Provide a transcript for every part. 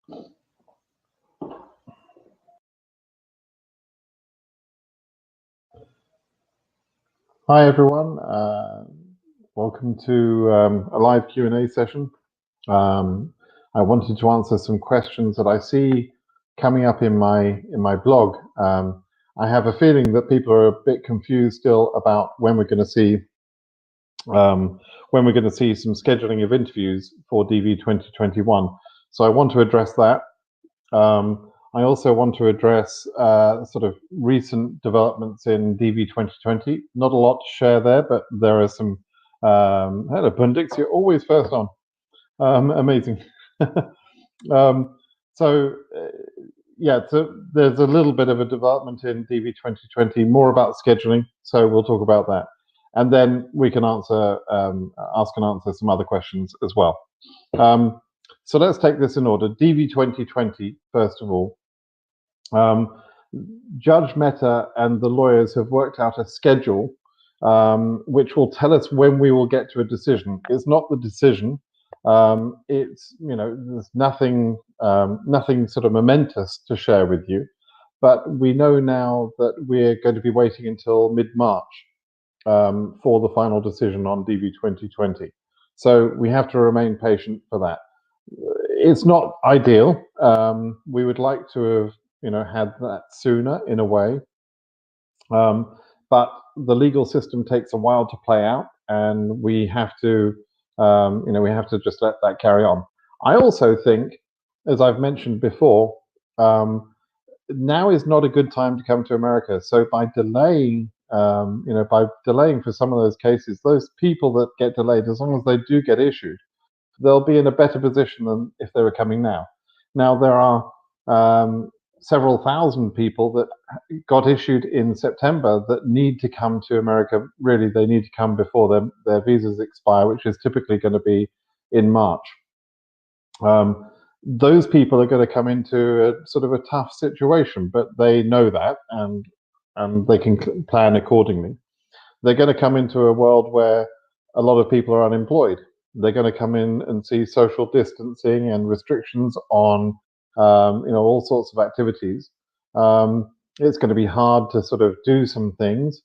Hi everyone, welcome to a live Q&A session. I wanted to answer some questions that I see coming up in my blog. I have a feeling that people are a bit confused still about when we're going to see some scheduling of interviews for DV2021. So I want to address that. I also want to address sort of recent developments in DV2020. Not a lot to share there, but there are some. Hello, Bundix, you're always first on. Amazing. Yeah, so there's a little bit of a development in DV2020, more about scheduling. So we'll talk about that, and then we can ask and answer some other questions as well. So let's take this in order. DV2020, first of all. Judge Mehta and the lawyers have worked out a schedule which will tell us when we will get to a decision. It's not the decision. It's, there's nothing sort of momentous to share with you, but we know now that we're going to be waiting until mid-March for the final decision on DV2020. So we have to remain patient for that. It's not ideal. We would like to have, had that sooner in a way, but the legal system takes a while to play out, and we have to, we have to just let that carry on. I also think, as I've mentioned before, now is not a good time to come to America. So by delaying, for some of those cases, those people that get delayed, as long as they do get issued, they'll be in a better position than if they were coming now. Now, there are several thousand people that got issued in September that need to come to America. Really, they need to come before their visas expire, which is typically going to be in March. Those people are going to come into a sort of a tough situation, but they know that, and they can plan accordingly. They're going to come into a world where a lot of people are unemployed. They're going to come in and see social distancing and restrictions on, all sorts of activities. It's going to be hard to sort of do some things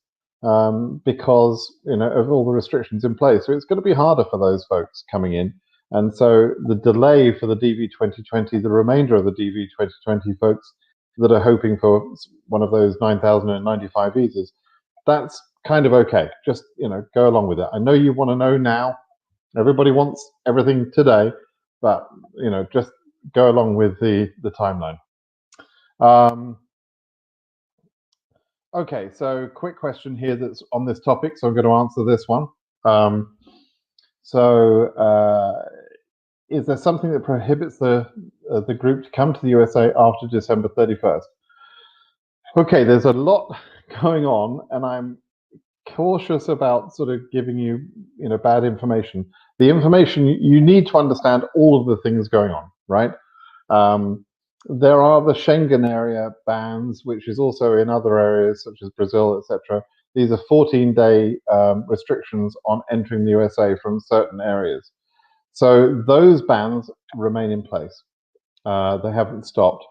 because, of all the restrictions in place. So it's going to be harder for those folks coming in. And so the delay for the DV2020, the remainder of the DV2020 folks that are hoping for one of those 9,095 visas, that's kind of okay. Just, go along with it. I know you want to know now. Everybody wants everything today, but just go along with the timeline. Okay, so quick question here that's on this topic, so I'm going to answer this one. Is there something that prohibits the group to come to the USA after December 31st? Okay, there's a lot going on, and I'm cautious about sort of giving you, bad information. The information, you need to understand all of the things going on, right? There are the Schengen area bans, which is also in other areas such as Brazil, etc. These are 14-day restrictions on entering the USA from certain areas. So those bans remain in place. They haven't stopped.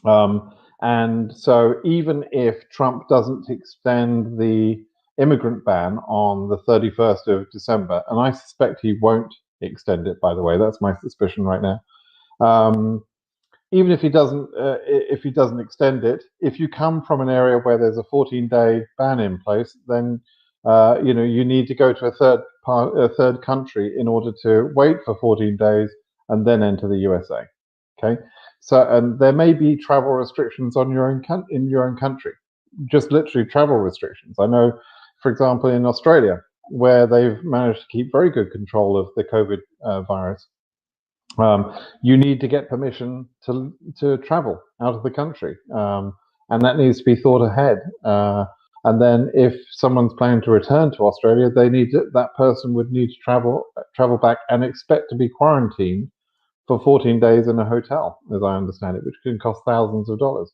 And so even if Trump doesn't extend the immigrant ban on the 31st of December, and I suspect he won't extend it, by the way, that's my suspicion right now. Even if he doesn't extend it, if you come from an area where there's a 14-day ban in place, then you need to go to a third country in order to wait for 14 days and then enter the USA. Okay. So, and there may be travel restrictions on in your own country, just literally travel restrictions. I know, for example, in Australia, where they've managed to keep very good control of the COVID virus, you need to get permission to travel out of the country, and that needs to be thought ahead. And then, if someone's planning to return to Australia, that person would need to travel back and expect to be quarantined for 14 days in a hotel, as I understand it, which can cost thousands of dollars.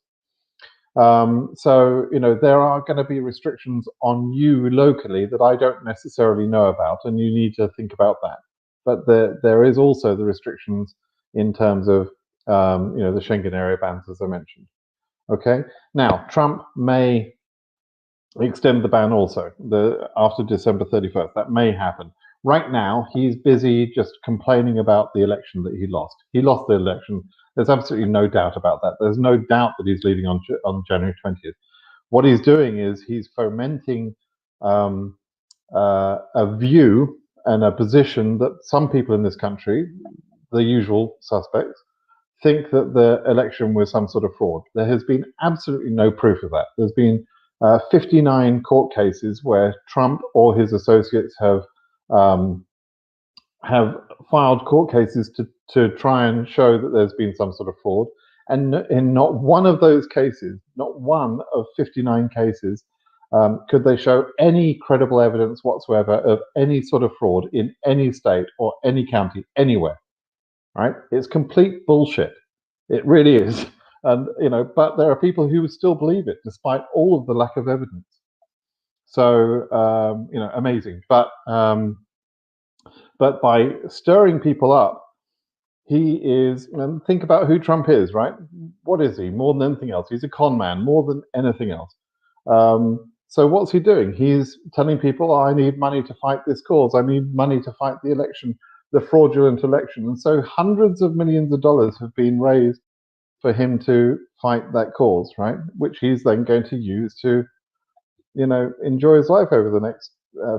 So, there are going to be restrictions on you locally that I don't necessarily know about, and you need to think about that. But there is also the restrictions in terms of the Schengen area bans, as I mentioned. Okay, now Trump may extend the ban also after December 31st. That may happen. Right now, he's busy just complaining about the election that he lost. He lost the election. There's absolutely no doubt about that. There's no doubt that he's leading on January 20th. What he's doing is he's fomenting a view and a position that some people in this country, the usual suspects, think that the election was some sort of fraud. There has been absolutely no proof of that. There's been 59 court cases where Trump or his associates have filed court cases to try and show that there's been some sort of fraud. And in not one of those cases, not one of 59 cases, could they show any credible evidence whatsoever of any sort of fraud in any state or any county anywhere. Right? It's complete bullshit. It really is. And but there are people who still believe it despite all of the lack of evidence. So amazing. But by stirring people up, he is. And think about who Trump is, right? What is he? More than anything else, he's a con man. More than anything else. So what's he doing? He's telling people, I need money to fight this cause. I need money to fight the election, the fraudulent election. And so hundreds of millions of dollars have been raised for him to fight that cause, right? Which he's then going to use to, enjoy his life over the next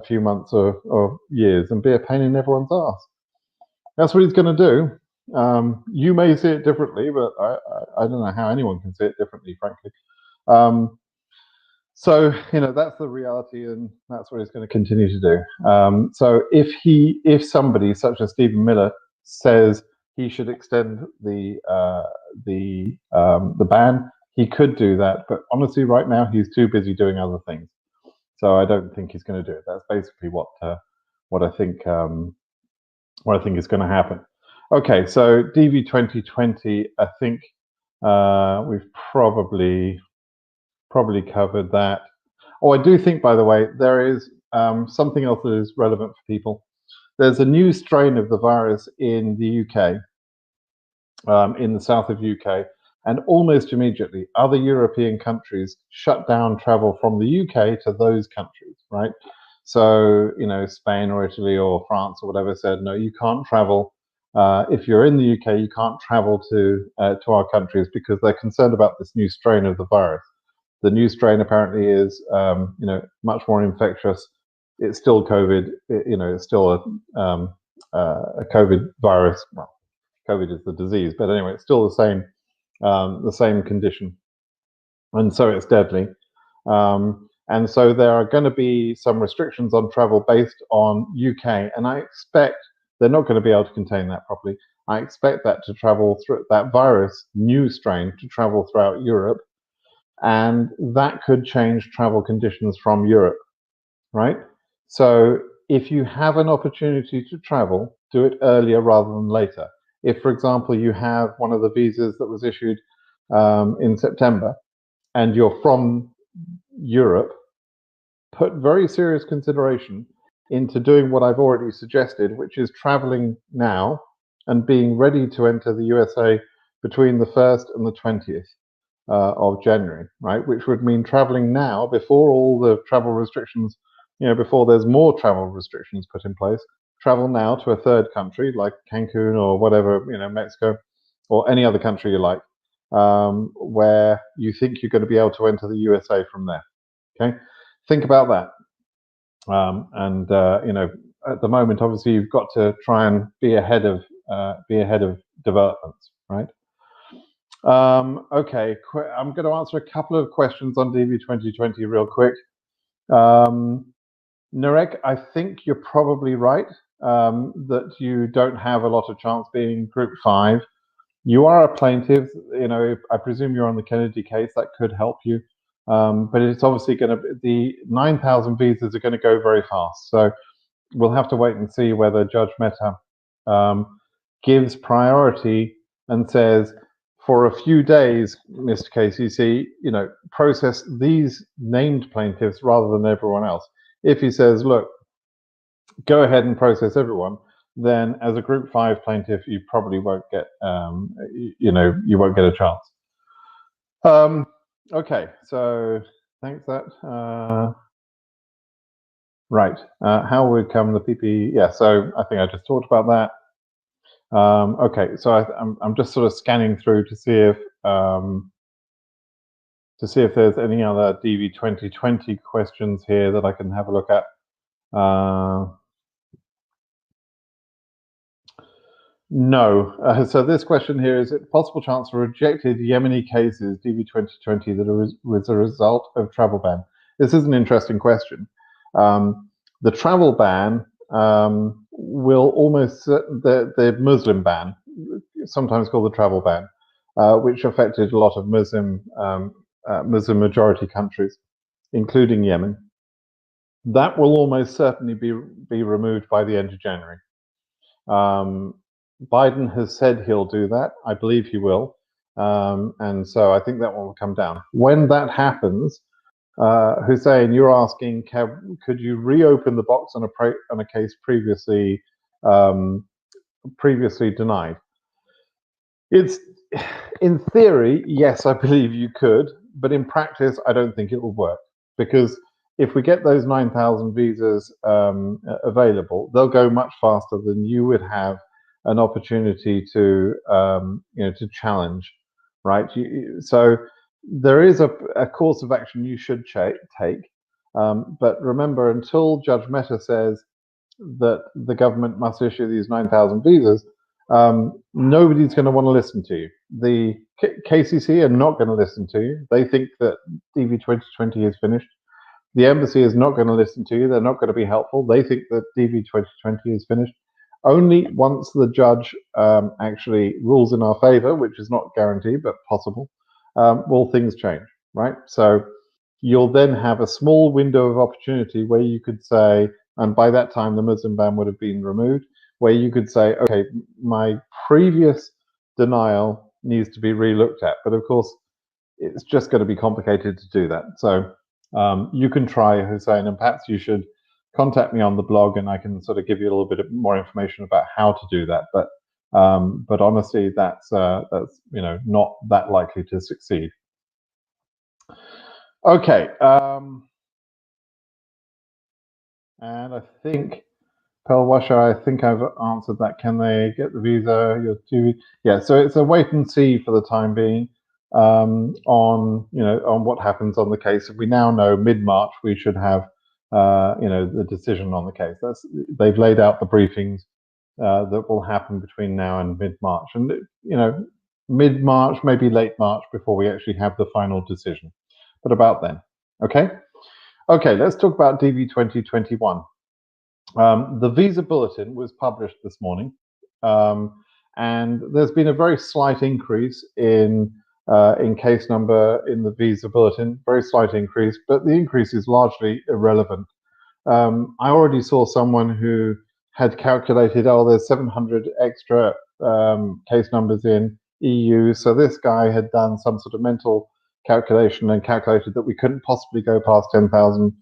few months or years and be a pain in everyone's ass. That's what he's going to do. You may see it differently, but I don't know how anyone can see it differently, frankly. So that's the reality, and that's what he's going to continue to do. So if somebody such as Stephen Miller says he should extend the ban, he could do that. But honestly, right now he's too busy doing other things, so I don't think he's going to do it. That's basically what I think is going to happen. Okay, so DV2020, I think we've probably covered that. Oh, I do think, by the way, there is something else that is relevant for people. There's a new strain of the virus in the UK, in the south of UK, and almost immediately other European countries shut down travel from the UK to those countries, right? So, Spain or Italy or France or whatever said, no, you can't travel. If you're in the UK, you can't travel to our countries because they're concerned about this new strain of the virus. The new strain apparently is, much more infectious. It's still COVID. It's still a COVID virus. Well, COVID is the disease, but anyway, it's still the same condition, and so it's deadly. And so there are going to be some restrictions on travel based on UK, and I expect they're not going to be able to contain that properly. I expect that to travel through that virus, new strain, to travel throughout Europe. And that could change travel conditions from Europe, right? So if you have an opportunity to travel, do it earlier rather than later. If, for example, you have one of the visas that was issued in September and you're from Europe, put very serious consideration into doing what I've already suggested, which is traveling now and being ready to enter the USA between the 1st and the 20th. Of January, right? Which would mean traveling now before all the travel restrictions, before there's more travel restrictions put in place. Travel now to a third country like Cancun or whatever, Mexico or any other country you like, where you think you're going to be able to enter the USA from there. Okay, think about that. At the moment, obviously, you've got to try and be ahead of developments, right? Okay, I'm going to answer a couple of questions on DV2020 real quick. Narek, I think you're probably right that you don't have a lot of chance being Group 5. You are a plaintiff. I presume you're on the Kennedy case. That could help you. But it's obviously going to the 9,000 visas are going to go very fast. So we'll have to wait and see whether Judge Mehta gives priority and says, for a few days, Mr. KCC, process these named plaintiffs rather than everyone else. If he says, look, go ahead and process everyone, then as a Group 5 plaintiff, you probably won't get, you won't get a chance. Okay, so thanks that. Right, how would come the PP? Yeah, so I think I just talked about that. Okay, so I'm just sort of scanning through to see if there's any other DV2020 questions here that I can have a look at. No. So this question here is: it possible chance for rejected Yemeni cases DV2020 that was a result of travel ban? This is an interesting question. The travel ban will almost the Muslim ban, sometimes called the travel ban, which affected a lot of Muslim majority countries, including Yemen. That will almost certainly be removed by the end of January. Biden has said he'll do that. I believe he will. And so I think that one will come down. When that happens, Hussein, you're asking, could you reopen the box on a case previously denied? It's, in theory, yes, I believe you could, but in practice, I don't think it will work, because if we get those 9,000 visas available, they'll go much faster than you would have an opportunity to to challenge, right? So there is a course of action you should take, but remember, until Judge Mehta says that the government must issue these 9,000 visas, nobody's going to want to listen to you. The KCC are not going to listen to you. They think that DV2020 is finished. The embassy is not going to listen to you. They're not going to be helpful. They think that DV2020 is finished. Only once the judge actually rules in our favor, which is not guaranteed but possible, will things change, right? So you'll then have a small window of opportunity where you could say, and by that time the Muslim ban would have been removed, where you could say, okay, my previous denial needs to be re-looked at. But of course, it's just going to be complicated to do that. So you can try, Hussein, and perhaps you should contact me on the blog, and I can sort of give you a little bit more information about how to do that. But honestly, that's not that likely to succeed. Okay, and I think Pelwasha, I think I've answered that. Can they get the visa? Yeah, so it's a wait and see for the time being on what happens on the case. We now know mid-March we should have the decision on the case. They've laid out the briefings that will happen between now and mid-March, and mid-March, maybe late March, before we actually have the final decision. But about then, okay. Let's talk about DV2021. The visa bulletin was published this morning, and there's been a very slight increase in case number in the visa bulletin, very slight increase, but the increase is largely irrelevant. I already saw someone who had calculated, there's 700 extra case numbers in EU, so this guy had done some sort of mental calculation and calculated that we couldn't possibly go past 10,000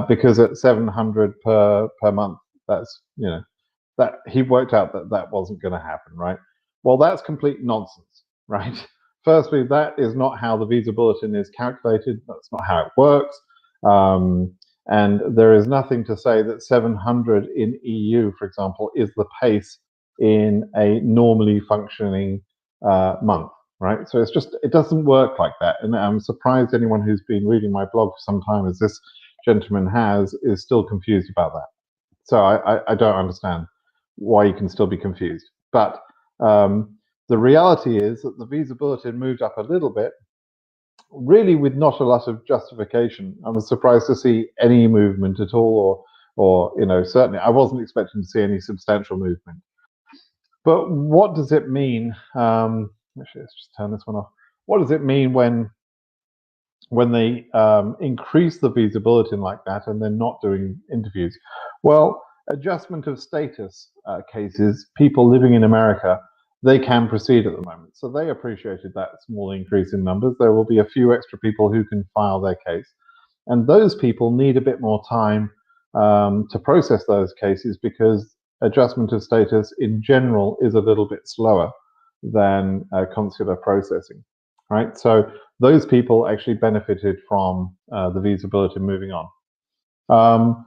because at 700 per month, that's that he worked out that wasn't going to happen, right? Well, that's complete nonsense, right? Firstly, that is not how the visa bulletin is calculated. That's not how it works. And there is nothing to say that 700 in EU, for example, is the pace in a normally functioning month, right? So it doesn't work like that. And I'm surprised anyone who's been reading my blog for some time, as this gentleman is still confused about that. So I don't understand why you can still be confused. But the reality is that the visa bulletin moved up a little bit, really with not a lot of justification. I was surprised to see any movement at all, or certainly I wasn't expecting to see any substantial movement. But what does it mean? Actually, let's just turn this one off. What does it mean when they increase the visa bulletin like that and they're not doing interviews? Well, adjustment of status cases, people living in America, they can proceed at the moment. So they appreciated that small increase in numbers. There will be a few extra people who can file their case. And those people need a bit more time to process those cases, because adjustment of status in general is a little bit slower than consular processing, right? So those people actually benefited from the visa bulletin moving on.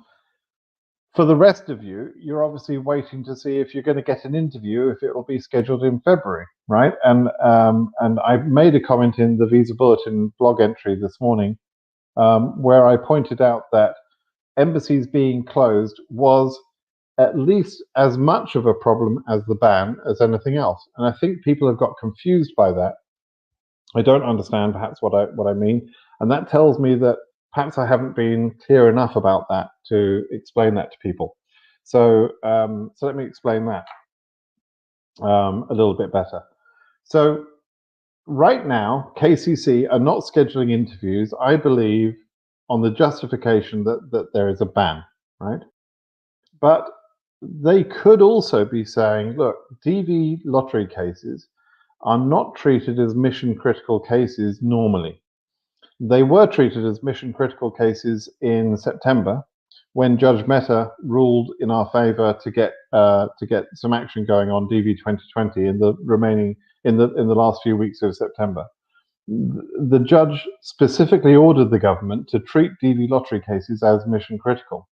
For the rest of you, you're obviously waiting to see if you're going to get an interview, if it will be scheduled in February, right? And I made a comment in the Visa Bulletin blog entry this morning where I pointed out that embassies being closed was at least as much of a problem as the ban as anything else. And I think people have got confused by that. I don't understand perhaps what I mean. And that tells me that perhaps I haven't been clear enough about that to explain that to people. So, so let me explain that a little bit better. So right now, KCC are not scheduling interviews, I believe, on the justification that there is a ban, right? But they could also be saying, look, DV lottery cases are not treated as mission critical cases normally. They were treated as mission critical cases in September when Judge Mehta ruled in our favor to get some action going on DV2020 in the remaining in the last few weeks of September. The judge specifically ordered the government to treat DV lottery cases as mission critical.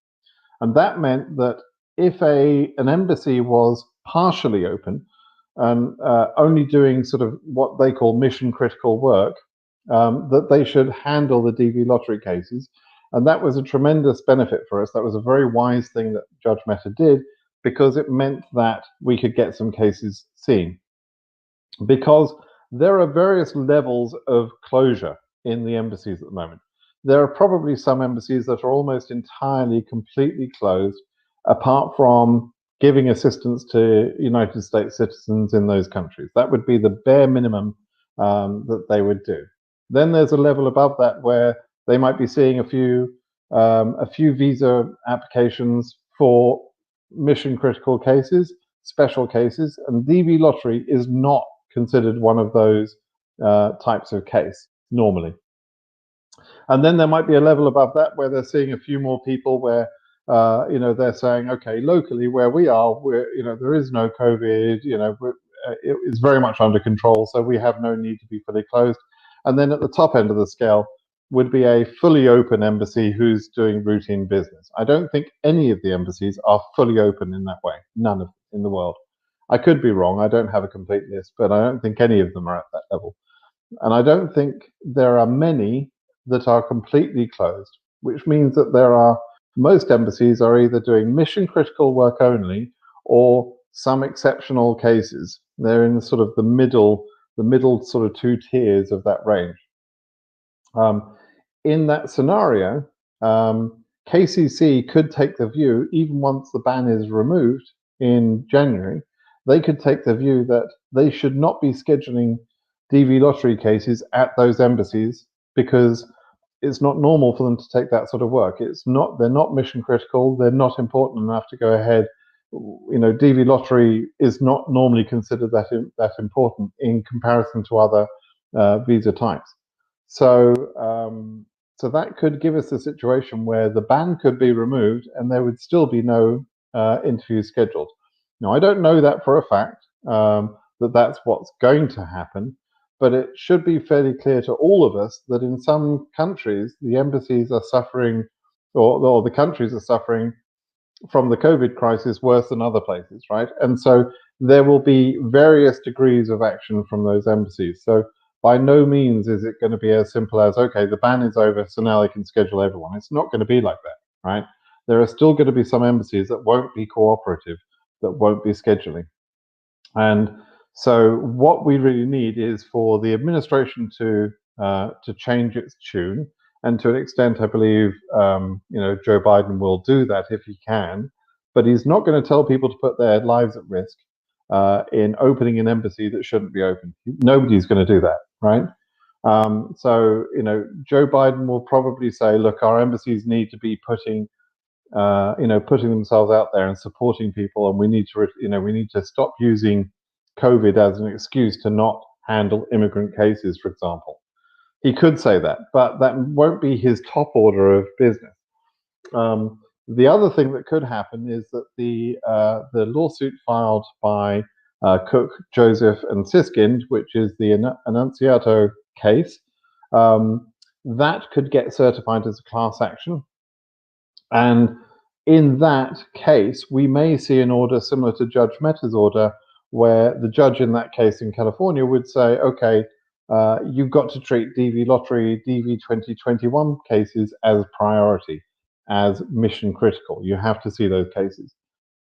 And that meant that if an embassy was partially open and only doing sort of what they call mission critical work, that they should handle the DV lottery cases. And that was a tremendous benefit for us. That was a very wise thing that Judge Mehta did, because it meant that we could get some cases seen. Because there are various levels of closure in the embassies at the moment. There are probably some embassies that are almost entirely, completely closed, apart from giving assistance to United States citizens in those countries. That would be the bare minimum that they would do. Then there's a level above that where they might be seeing a few visa applications for mission critical cases, special cases, and DV lottery is not considered one of those types of case normally. And then there might be a level above that where they're seeing a few more people where they're saying, okay, locally where we are, there is no COVID, it's very much under control, so we have no need to be fully closed. And then at the top end of the scale would be a fully open embassy who's doing routine business. I don't think any of the embassies are fully open in that way, none of them in the world. I could be wrong, I don't have a complete list, but I don't think any of them are at that level. And I don't think there are many that are completely closed, which means that most embassies are either doing mission critical work only or some exceptional cases. They're in sort of the middle sort of two tiers of that range. In that scenario, KCC could take the view, even once the ban is removed in January, they could take the view that they should not be scheduling DV lottery cases at those embassies because it's not normal for them to take that sort of work. They're not mission critical, they're not important enough to go ahead. DV lottery is not normally considered that important in comparison to other visa types. So that could give us a situation where the ban could be removed and there would still be no interviews scheduled. Now, I don't know that for a fact, that that's what's going to happen, but it should be fairly clear to all of us that in some countries, the embassies are suffering, or the countries are suffering from the COVID crisis worse than other places, right? And so there will be various degrees of action from those embassies. So by no means is it going to be as simple as, okay, the ban is over, so now they can schedule everyone. It's not going to be like that, right? There are still going to be some embassies that won't be cooperative, that won't be scheduling. And so what we really need is for the administration to change its tune. And to an extent, I believe, Joe Biden will do that if he can, but he's not going to tell people to put their lives at risk in opening an embassy that shouldn't be open. Nobody's going to do that, right? So Joe Biden will probably say, look, our embassies need to be putting themselves out there and supporting people, and we need to stop using COVID as an excuse to not handle immigrant cases, for example. He could say that, but that won't be his top order of business. The other thing that could happen is that the lawsuit filed by Cook, Joseph, and Siskind, which is the Annunziato case, that could get certified as a class action. And in that case, we may see an order similar to Judge Mehta's order, where the judge in that case in California would say, okay, you've got to treat Lottery DV2021 cases as priority, as mission critical. You have to see those cases.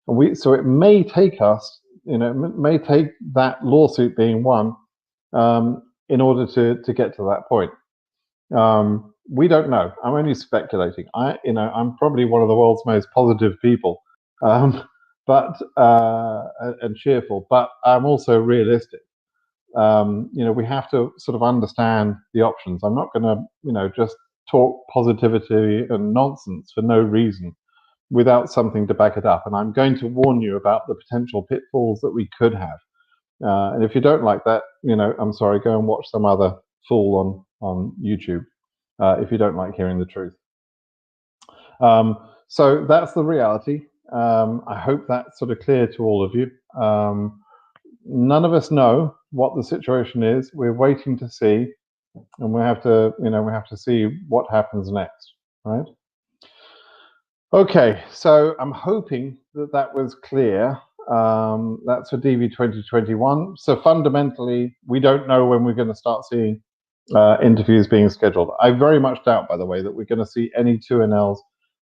And so it may take us, it may take that lawsuit being won in order to get to that point. We don't know. I'm only speculating. I'm probably one of the world's most positive people, but and cheerful. But I'm also realistic. We have to sort of understand the options. I'm not going to, just talk positivity and nonsense for no reason without something to back it up. And I'm going to warn you about the potential pitfalls that we could have. And if you don't like that, I'm sorry, go and watch some other fool on YouTube if you don't like hearing the truth. So that's the reality. I hope that's sort of clear to all of you. None of us know what the situation is. We're waiting to see, and we have to see what happens next, right? Okay, so I'm hoping that was clear. That's for DV 2021. So fundamentally, we don't know when we're going to start seeing interviews being scheduled. I very much doubt, by the way, that we're going to see any 2NLs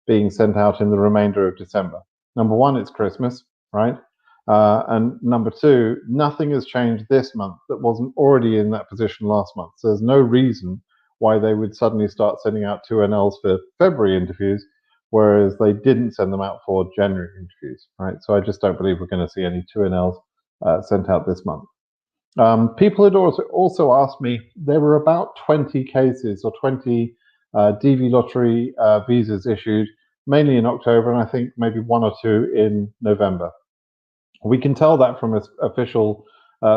being sent out in the remainder of December. Number one, it's Christmas, right? And number two, nothing has changed this month that wasn't already in that position last month. So there's no reason why they would suddenly start sending out 2NLs for February interviews, whereas they didn't send them out for January interviews, right? So I just don't believe we're going to see any 2NLs sent out this month. People had also asked me, there were about 20 cases or 20 DV lottery visas issued, mainly in October, and I think maybe one or two in November. We can tell that from official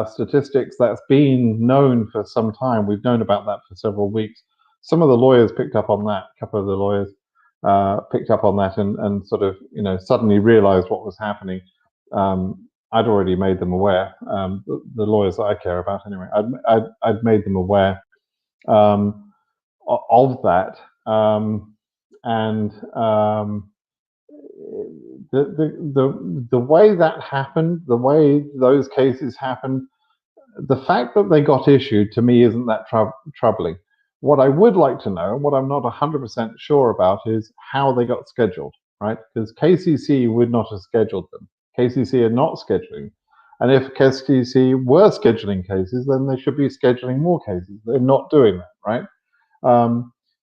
statistics. That's been known for some time. We've known about that for several weeks. Some of the lawyers picked up on that. A couple of the lawyers picked up on that and sort of, suddenly realized what was happening. I'd already made them aware. The lawyers that I care about, anyway, I'd made them aware of that. The way that happened, the way those cases happened, the fact that they got issued to me isn't that troubling. What I would like to know, what I'm not 100% sure about, is how they got scheduled, right? Because KCC would not have scheduled them. KCC are not scheduling. And if KCC were scheduling cases, then they should be scheduling more cases. They're not doing that, right?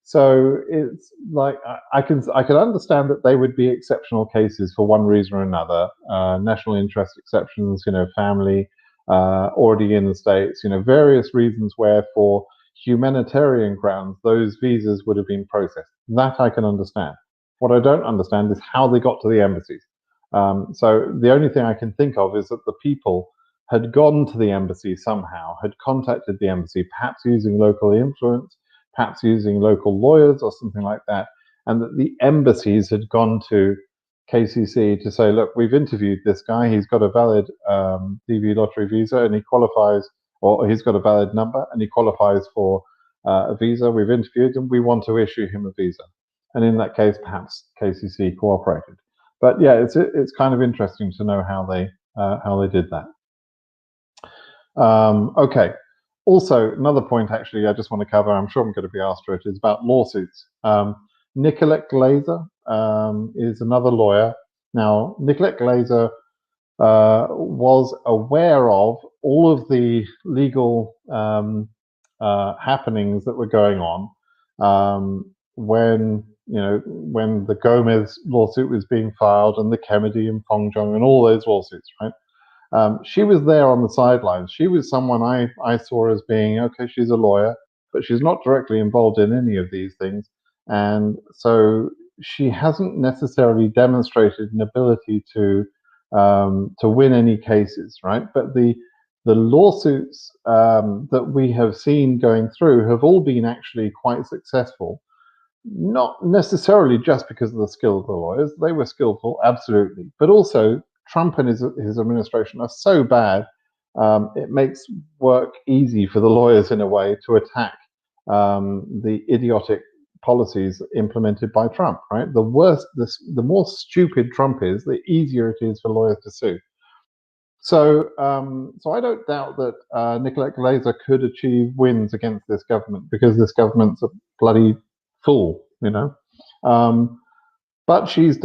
So it's like I can understand that they would be exceptional cases for one reason or another, national interest exceptions, family, already in the States, various reasons where for humanitarian grounds those visas would have been processed. That I can understand. What I don't understand is how they got to the embassies. So the only thing I can think of is that the people had gone to the embassy somehow, had contacted the embassy, perhaps using local influence, perhaps using local lawyers or something like that, and that the embassies had gone to KCC to say, look, we've interviewed this guy, he's got a valid DV lottery visa and he qualifies, or he's got a valid number and he qualifies for a visa, we've interviewed him, we want to issue him a visa. And in that case, perhaps KCC cooperated. But yeah, it's kind of interesting to know how they did that. Okay. Also, another point actually I just want to cover, I'm sure I'm going to be asked for it, is about lawsuits. Nicolette Glazer is another lawyer. Now, Nicolette Glazer was aware of all of the legal happenings that were going on when the Gomez lawsuit was being filed and the Kennedy and Fong Jong and all those lawsuits, right? She was there on the sidelines. She was someone I saw as being, okay, she's a lawyer, but she's not directly involved in any of these things. And so she hasn't necessarily demonstrated an ability to win any cases, right? But the lawsuits that we have seen going through have all been actually quite successful. Not necessarily just because of the skill of the lawyers. They were skillful, absolutely. But also, Trump and his administration are so bad, it makes work easy for the lawyers in a way to attack the idiotic policies implemented by Trump, right? The worse, the more stupid Trump is, the easier it is for lawyers to sue. So, so I don't doubt that Nicolette Glazer could achieve wins against this government because this government's a bloody fool, you know. But she's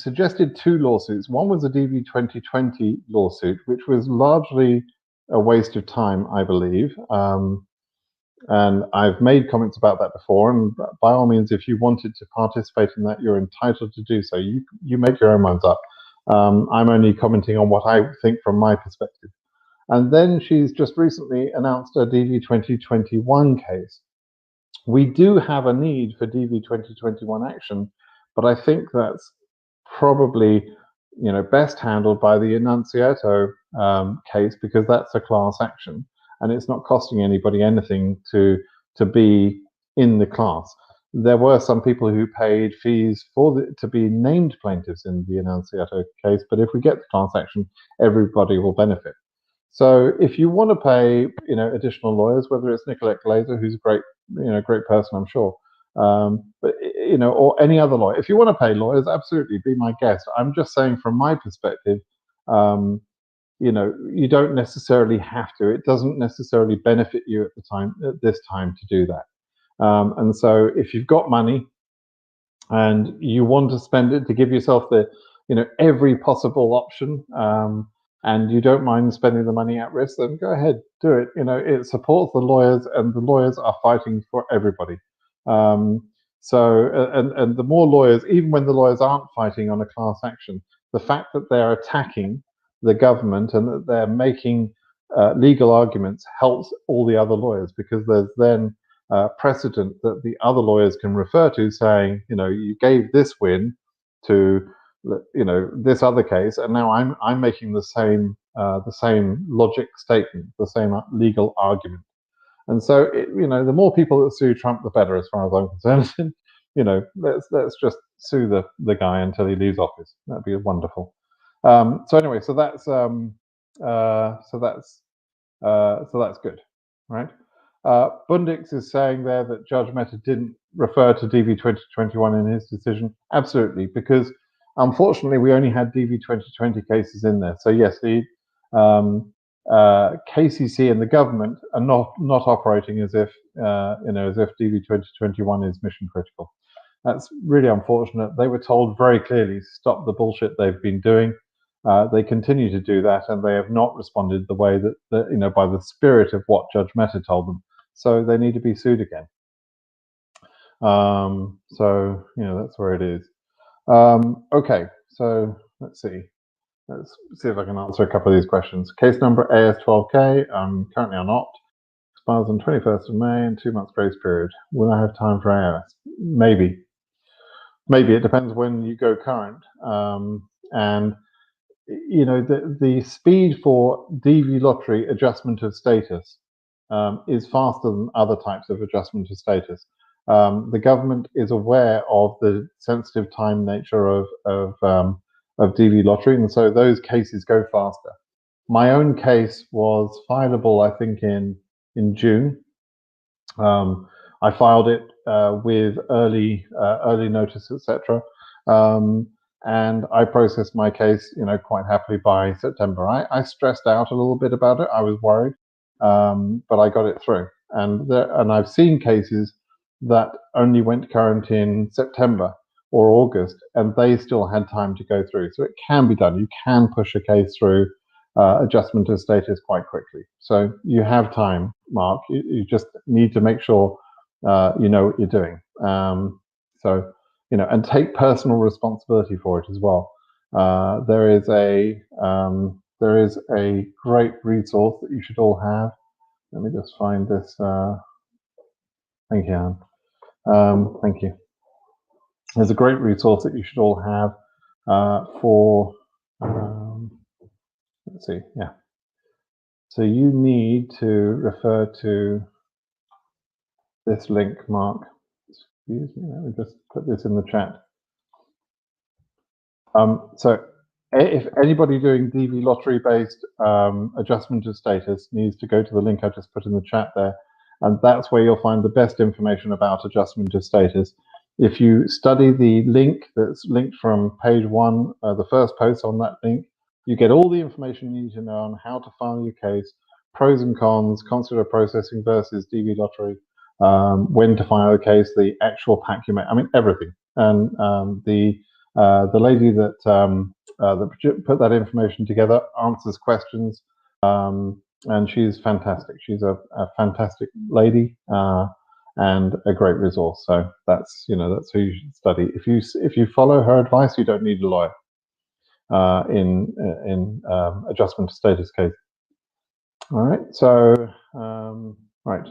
suggested two lawsuits. One was a DV2020 lawsuit, which was largely a waste of time, I believe. And I've made comments about that before. And by all means, if you wanted to participate in that, you're entitled to do so. You make your own minds up. I'm only commenting on what I think from my perspective. And then she's just recently announced a DV2021 case. We do have a need for DV2021 action, but I think that's probably, you know, best handled by the Enunciato case, because that's a class action and it's not costing anybody anything to be in the class. There were some people who paid fees to be named plaintiffs in the Enunciato case, but if we get the class action, everybody will benefit. So if you want to pay, you know, additional lawyers, whether it's Nicolette Glazer, who's a great, you know, great person, I'm sure, but you know, or any other lawyer, if you want to pay lawyers, absolutely be my guest. I'm just saying, from my perspective, you know, you don't necessarily have to. It doesn't necessarily benefit you at this time to do that. And so, if you've got money and you want to spend it to give yourself the, you know, every possible option, and you don't mind spending the money at risk, then go ahead, do it. You know, it supports the lawyers, and the lawyers are fighting for everybody. And the more lawyers, even when the lawyers aren't fighting on a class action, the fact that they're attacking the government and that they're making legal arguments helps all the other lawyers, because there's then precedent that the other lawyers can refer to, saying, you know, you gave this win to, you know, this other case, and now I'm making the same logic statement, the same legal argument. And so, you know, the more people that sue Trump, the better, as far as I'm concerned. You know, let's just sue the guy until he leaves office. That'd be wonderful. So anyway, so that's good, right? Bundix is saying there that Judge Mehta didn't refer to DV 2021 in his decision. Absolutely, because unfortunately we only had DV 2020 cases in there. So yes, the KCC and the government are not operating as if as if DV 2021 is mission critical. That's really unfortunate. They were told very clearly, stop the bullshit they've been doing. They continue to do that, and they have not responded the way that you know, by the spirit of what Judge Mehta told them. So they need to be sued again. So you know, that's where it is. Okay, so let's see. Let's see if I can answer a couple of these questions. Case number AS12K. I'm currently on opt. Expires on 21st of May and 2 months grace period. Will I have time for AS? Maybe. Maybe. It depends when you go current. And you know, the speed for DV lottery adjustment of status is faster than other types of adjustment of status. The government is aware of the sensitive time nature of DV lottery, and so those cases go faster. My own case was fileable, I think, in June. I filed it with early notice, etc. And I processed my case, you know, quite happily by September. I stressed out a little bit about it. I was worried, but I got it through. And I've seen cases that only went current in September or August, and they still had time to go through. So it can be done. You can push a case through adjustment of status quite quickly. So you have time, Mark. You just need to make sure you know what you're doing. So, you know, and take personal responsibility for it as well. There is a great resource that you should all have. Let me just find this. Thank you, Anne. Thank you. There's a great resource that you should all have for. Let's see. Yeah. So you need to refer to this link, Mark. Excuse me, let me just put this in the chat. So if anybody doing DV lottery-based adjustment of status needs to go to the link I just put in the chat there, and that's where you'll find the best information about adjustment of status. If you study the link that's linked from page 1, the first post on that link, you get all the information you need to know on how to file your case, pros and cons, consular processing versus DV lottery, when to file a case, the actual pack you make, I mean, everything. And the lady that put that information together answers questions, and she's fantastic. She's a fantastic lady and a great resource. So that's that's who you should study. If you follow her advice, you don't need a lawyer in adjustment of status case. All right. So right.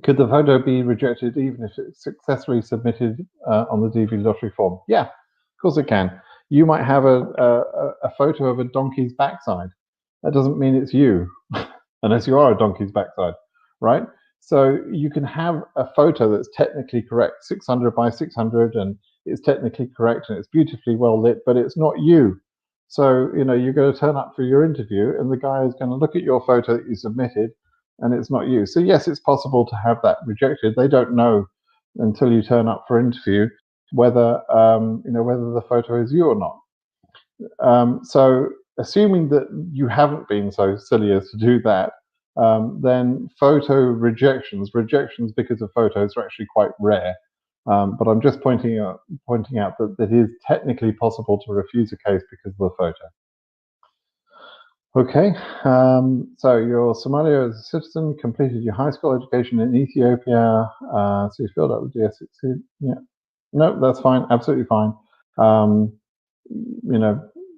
Could the photo be rejected even if it's successfully submitted on the DV lottery form? Yeah, of course it can. You might have a photo of a donkey's backside. That doesn't mean it's you, unless you are a donkey's backside, right? So you can have a photo that's technically correct, 600 by 600, and it's technically correct and it's beautifully well lit, but it's not you. So you're going to turn up for your interview, and the guy is going to look at your photo that you submitted, and it's not you. So yes, it's possible to have that rejected. They don't know until you turn up for interview whether whether the photo is you or not. So assuming that you haven't been so silly as to do that, then photo rejections because of photos are actually quite rare. But I'm just pointing out that it is technically possible to refuse a case because of the photo. Okay, so you're Somalia as a citizen, completed your high school education in Ethiopia, so you filled out the DS16. Yeah, no, that's fine, absolutely fine.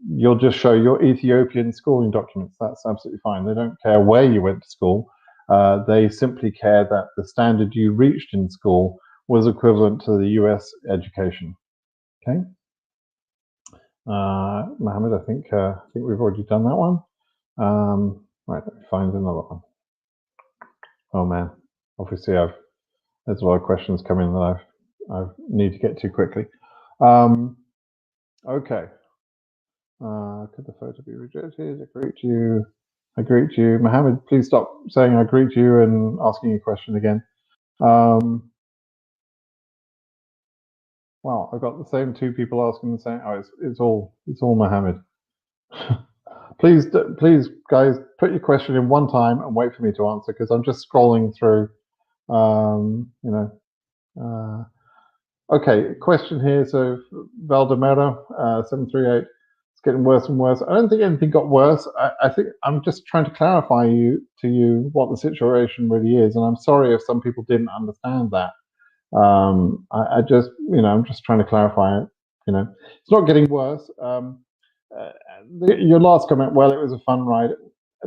You'll just show your Ethiopian schooling documents. That's absolutely fine. They don't care where you went to school. They simply care that the standard you reached in school was equivalent to the US education. Okay, Mohammed, I think we've already done that one. Right, let me find another one. Oh man, obviously there's a lot of questions coming that I need to get to quickly. Okay. Could the photo be rejected? Agree to you. Mohammed, please stop saying I agree to you and asking a question again. Wow, I've got the same two people asking the same. Oh, it's all Mohammed. Please, guys, put your question in one time and wait for me to answer, because I'm just scrolling through. Okay, question here. So Valdemero 738. It's getting worse and worse. I don't think anything got worse. I think I'm just trying to clarify to you what the situation really is, and I'm sorry if some people didn't understand that. I just, I'm just trying to clarify it. It's not getting worse. Your last comment, well, it was a fun ride.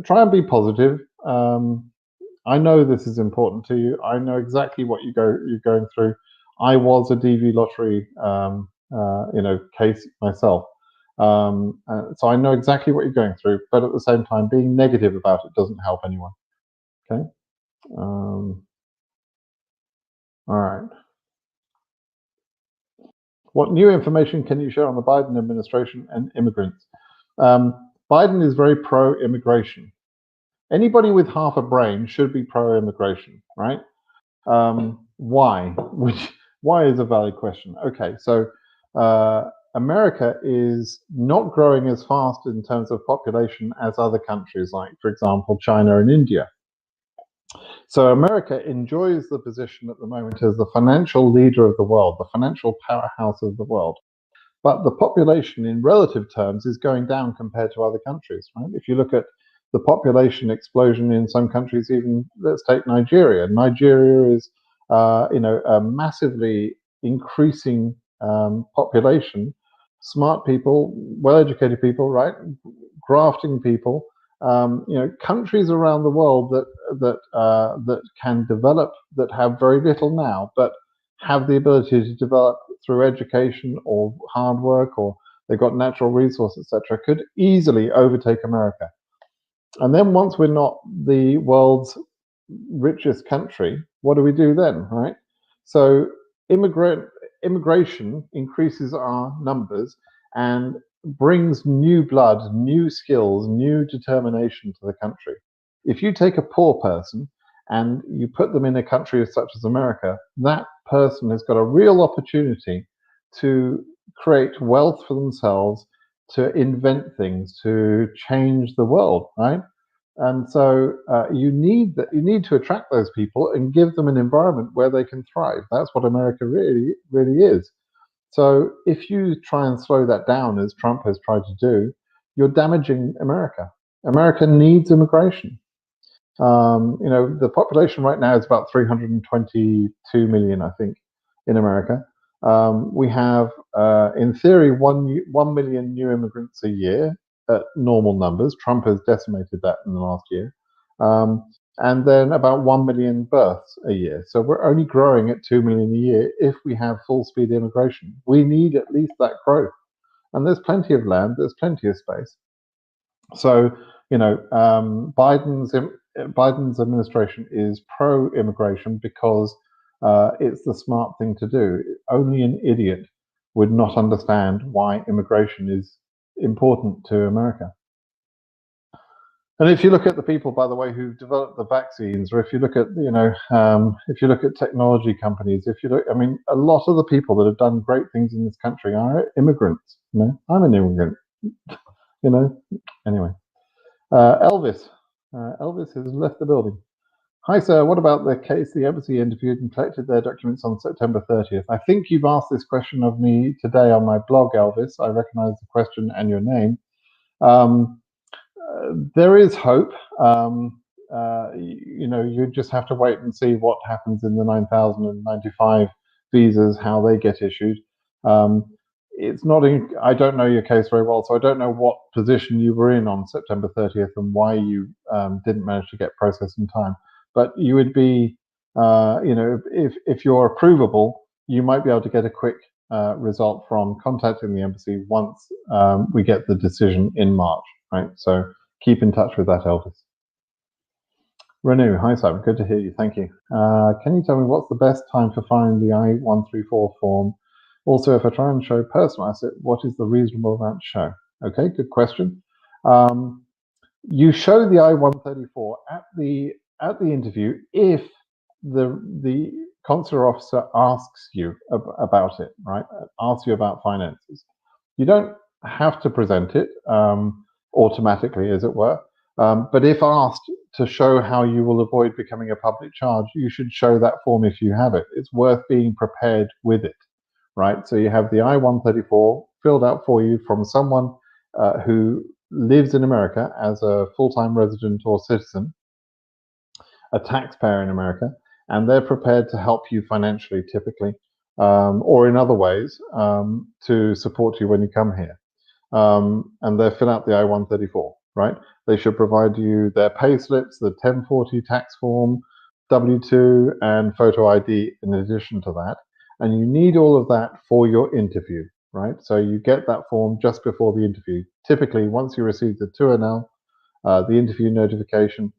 Try and be positive. I know this is important to you. I know exactly what you're going through. I was a DV lottery, case myself. So I know exactly what you're going through, but at the same time, being negative about it doesn't help anyone. Okay. All right. What new information can you share on the Biden administration and immigrants? Biden is very pro-immigration. Anybody with half a brain should be pro-immigration, right? Why? Why is a valid question. Okay, so America is not growing as fast in terms of population as other countries, like, for example, China and India. So America enjoys the position at the moment as the financial leader of the world, the financial powerhouse of the world. But the population in relative terms is going down compared to other countries, right? If you look at the population explosion in some countries, even let's take Nigeria. Nigeria is, a massively increasing population, smart people, well-educated people, right? Grafting people. Countries around the world that can develop, that have very little now, but have the ability to develop through education or hard work, or they've got natural resources, etc., could easily overtake America. And then once we're not the world's richest country, what do we do then, right? So immigration increases our numbers and brings new blood, new skills, new determination to the country. If you take a poor person and you put them in a country such as America, that person has got a real opportunity to create wealth for themselves, to invent things, to change the world, right? And so you need to attract those people and give them an environment where they can thrive. That's what America really, really is. So if you try and slow that down, as Trump has tried to do, you're damaging America. America needs immigration. The population right now is about 322 million, I think, in America. We have, in theory, 1 million new immigrants a year at normal numbers. Trump has decimated that in the last year. And then about 1 million births a year. So we're only growing at 2 million a year if we have full speed immigration. We need at least that growth. And there's plenty of land, there's plenty of space. So, Biden's administration is pro-immigration because it's the smart thing to do. Only an idiot would not understand why immigration is important to America. And if you look at the people, by the way, who've developed the vaccines, or if you look at, if you look at technology companies, a lot of the people that have done great things in this country are immigrants. I'm an immigrant. Anyway. Elvis has left the building. Hi, sir. What about the case the embassy interviewed and collected their documents on September 30th? I think you've asked this question of me today on my blog, Elvis. I recognize the question and your name. There is hope. You just have to wait and see what happens in the 9,095 visas, how they get issued. It's not I don't know your case very well, so I don't know what position you were in on September 30th and why you didn't manage to get processed in time. But you would be, if you're approvable, you might be able to get a quick result from contacting the embassy once we get the decision in March, right? So keep in touch with that, Elvis. Renew, hi Simon, good to hear you, thank you. Can you tell me what's the best time for filing the I-134 form? Also, if I try and show personal asset, what is the reasonable amount to show? Okay, good question. You show the I-134 at the interview if the consular officer asks you about it, right? Asks you about finances. You don't have to present it automatically, as it were. But if asked to show how you will avoid becoming a public charge, you should show that form if you have it. It's worth being prepared with it, right? So you have the I-134 filled out for you from someone who lives in America as a full-time resident or citizen, a taxpayer in America, and they're prepared to help you financially, typically, or in other ways, to support you when you come here. And they fill out the I-134, right? They should provide you their pay slips, the 1040 tax form, W-2, and photo ID in addition to that. And you need all of that for your interview, right? So you get that form just before the interview. Typically, once you receive the 2NL, the interview notification,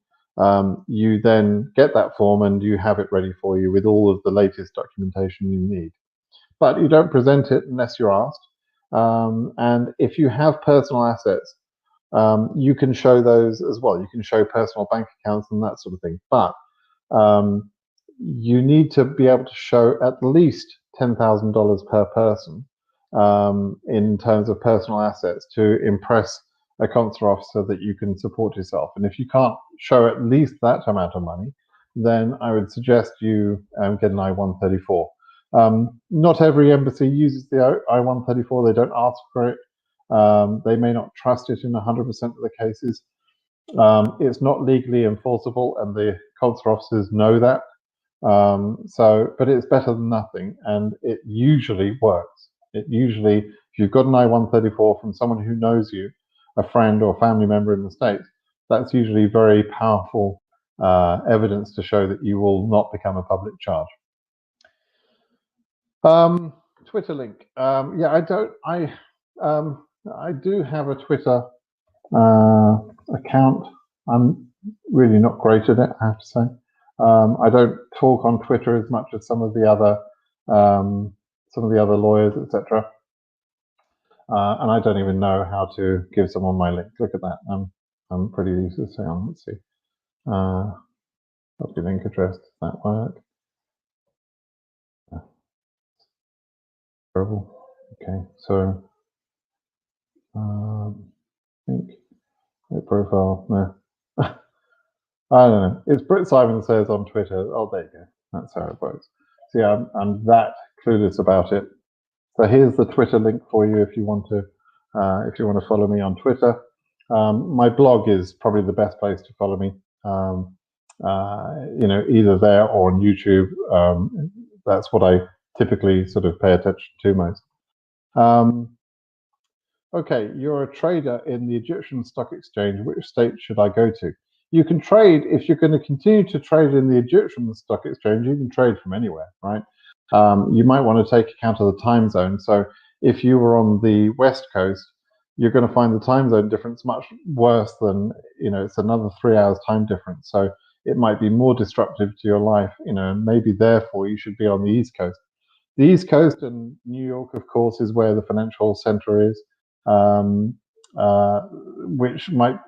you then get that form and you have it ready for you with all of the latest documentation you need. But you don't present it unless you're asked. And if you have personal assets, you can show those as well. You can show personal bank accounts and that sort of thing. But you need to be able to show at least $10,000 per person in terms of personal assets to impress a consular officer that you can support yourself. And if you can't show at least that amount of money, then I would suggest you get an I-134. Not every embassy uses the I-134. They don't ask for it. They may not trust it in 100% of the cases. It's not legally enforceable, and the consular officers know that. But it's better than nothing, and it usually works. It usually, if you've got an I-134 from someone who knows you, a friend or family member in the States, that's usually very powerful evidence to show that you will not become a public charge. Twitter link. I do have a Twitter account. I'm really not great at it, I have to say. I don't talk on Twitter as much as some of the other lawyers, etc. And I don't even know how to give someone my link. Look at that. I'm pretty useless. Hang on, let's see. Copy link address. Does that work? Terrible. Okay, so link profile. No. I don't know. It's BritSimon says on Twitter. Oh, there you go. That's how it works. See, I'm that clueless about it. So here's the Twitter link for you if you want to follow me on Twitter. My blog is probably the best place to follow me. Either there or on YouTube. That's what I typically sort of pay attention to most. Okay, you're a trader in the Egyptian stock exchange. Which state should I go to? You can trade, if you're going to continue to trade in the Egyptian stock exchange, you can trade from anywhere, right? You might want to take account of the time zone. So if you were on the West Coast, you're going to find the time zone difference much worse than, it's another 3 hours time difference. So it might be more disruptive to your life, maybe therefore you should be on the East Coast. The East Coast and New York, of course, is where the financial center is, which might,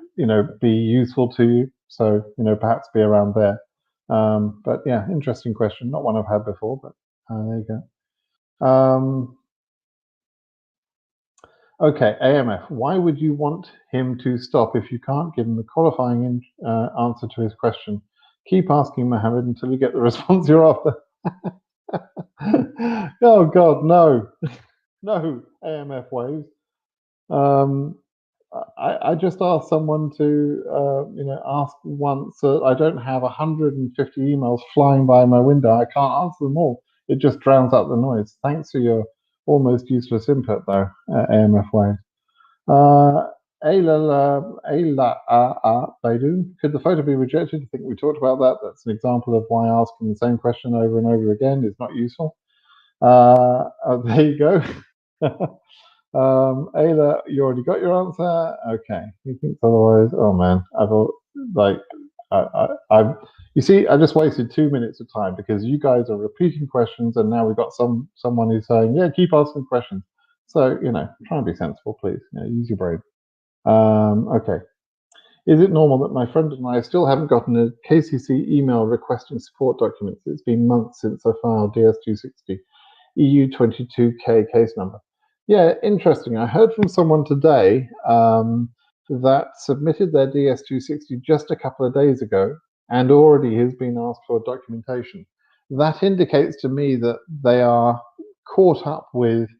be useful to you. So, perhaps be around there. But yeah, interesting question. Not one I've had before, but there you go. Okay, AMF, why would you want him to stop if you can't give him the qualifying answer to his question? Keep asking, Mohammed, until you get the response you're after. Oh God, no, no, AMF waves. I just asked someone to, ask once. I don't have 150 emails flying by my window. I can't answer them all. It just drowns out the noise. Thanks for your almost useless input, though, AMF waves. Baidu, could the photo be rejected? I think we talked about that. That's an example of why asking the same question over and over again is not useful. There you go. Ayla, you already got your answer. Okay, he thinks otherwise. Oh man, you see, I just wasted 2 minutes of time because you guys are repeating questions, and now we've got someone who's saying, "Yeah, keep asking questions." So try and be sensible, please. Use your brain. Okay. Is it normal that my friend and I still haven't gotten a KCC email requesting support documents? It's been months since I filed DS260 EU22K case number. Yeah, interesting. I heard from someone today that submitted their DS260 just a couple of days ago and already has been asked for documentation. That indicates to me that they are caught up with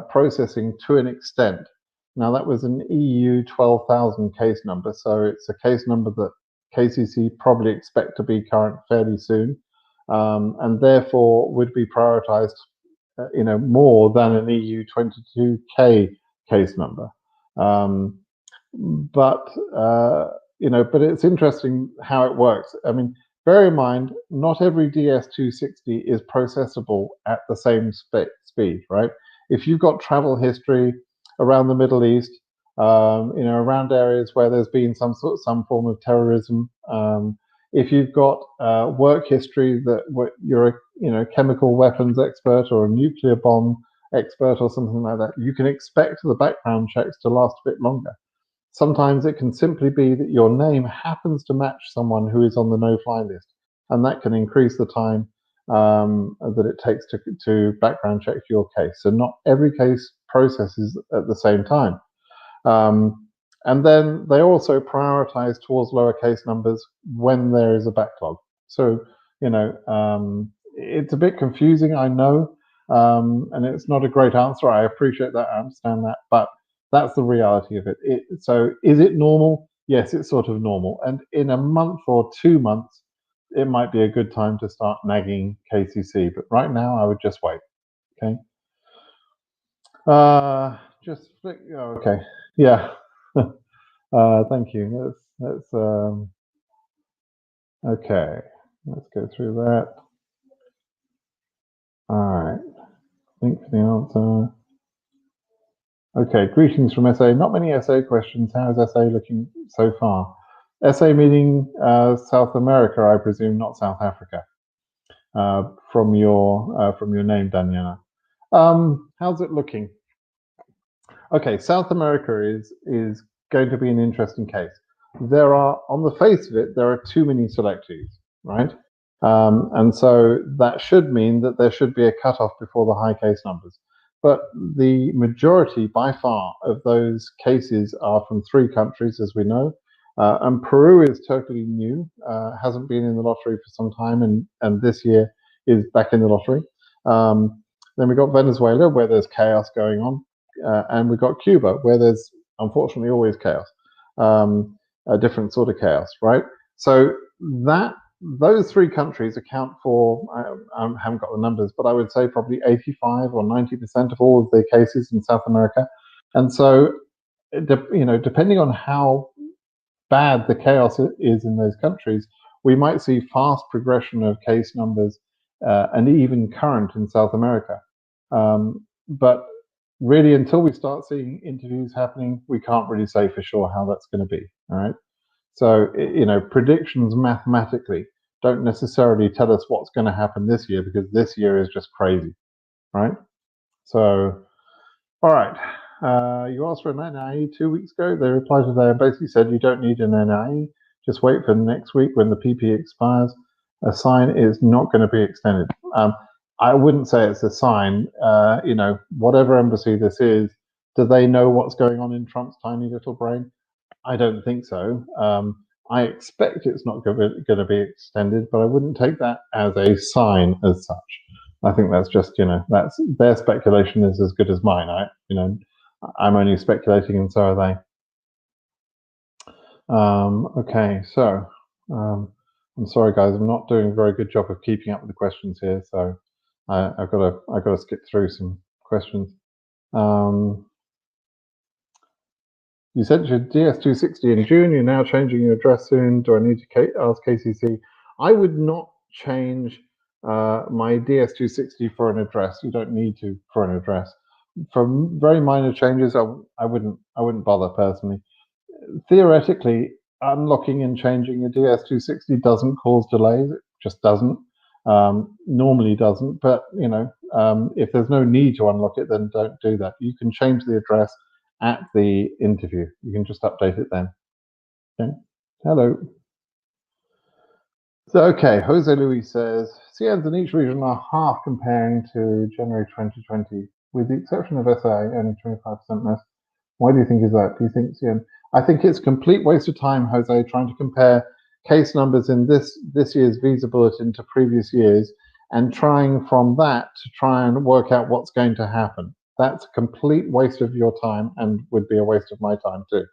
processing to an extent. Now, that was an EU 12,000 case number, so it's a case number that KCC probably expect to be current fairly soon, and therefore would be prioritized more than an EU 22K case number. But it's interesting how it works. I mean, bear in mind, not every DS260 is processable at the same speed, right? If you've got travel history around the Middle East, around areas where there's been some form of terrorism, if you've got work history that you're a chemical weapons expert or a nuclear bomb expert or something like that, you can expect the background checks to last a bit longer. Sometimes it can simply be that your name happens to match someone who is on the no-fly list, and that can increase the time that it takes to background check your case. So not every case processes at the same time. And then they also prioritize towards lower case numbers when there is a backlog. So, it's a bit confusing, I know, and it's not a great answer. I appreciate that, I understand that, but that's the reality of it. So is it normal? Yes, it's sort of normal. And in a month or 2 months, it might be a good time to start nagging KCC. But right now, I would just wait, okay? Just flick, oh, okay, yeah. Thank you. Let's okay. Let's go through that. All right. Link for the answer. Okay. Greetings from SA. Not many SA questions. How is SA looking so far? SA meaning South America, I presume, not South Africa. From your name, Daniela. How's it looking? Okay, South America is going to be an interesting case. There are, on the face of it, there are too many selectees, right? And so that should mean that there should be a cutoff before the high case numbers. But the majority, by far, of those cases are from 3 countries, as we know. And Peru is totally new, hasn't been in the lottery for some time, and this year is back in the lottery. Then we got Venezuela, where there's chaos going on, and we got Cuba, where there's unfortunately always chaos, a different sort of chaos, right? So those 3 countries account for, I haven't got the numbers, but I would say probably 85 or 90% of all of the cases in South America. And so, depending on how bad the chaos is in those countries, we might see fast progression of case numbers and even current in South America. But really, until we start seeing interviews happening, we can't really say for sure how that's going to be, all right? So, predictions mathematically don't necessarily tell us what's going to happen this year, because this year is just crazy, right? So, all right. You asked for an NIE 2 weeks ago. They replied today and basically said you don't need an NIE. Just wait for next week when the PP expires. A sign is not going to be extended. I wouldn't say it's a sign. Whatever embassy this is, do they know what's going on in Trump's tiny little brain? I don't think so. I expect it's not going to be extended, but I wouldn't take that as a sign as such. I think that's just, that's their speculation is as good as mine. I'm only speculating, and so are they. Okay, so I'm sorry, guys. I'm not doing a very good job of keeping up with the questions here, so I've got to skip through some questions. You sent your DS260 in June. You're now changing your address soon. Do I need to ask KCC? I would not change my DS260 for an address. You don't need to for an address. For very minor changes, I wouldn't bother personally. Theoretically, unlocking and changing a DS260 doesn't cause delays. It just doesn't. Normally doesn't. But if there's no need to unlock it, then don't do that. You can change the address at the interview. You can just update it then. Okay. Hello. So, okay, Jose Luis says, CNs in each region are half comparing to January 2020, with the exception of SA, only 25% less. Why do you think is that? Do you think CN? I think it's a complete waste of time, Jose, trying to compare case numbers in this year's visa bulletin to previous years and trying from that to try and work out what's going to happen. That's a complete waste of your time and would be a waste of my time too.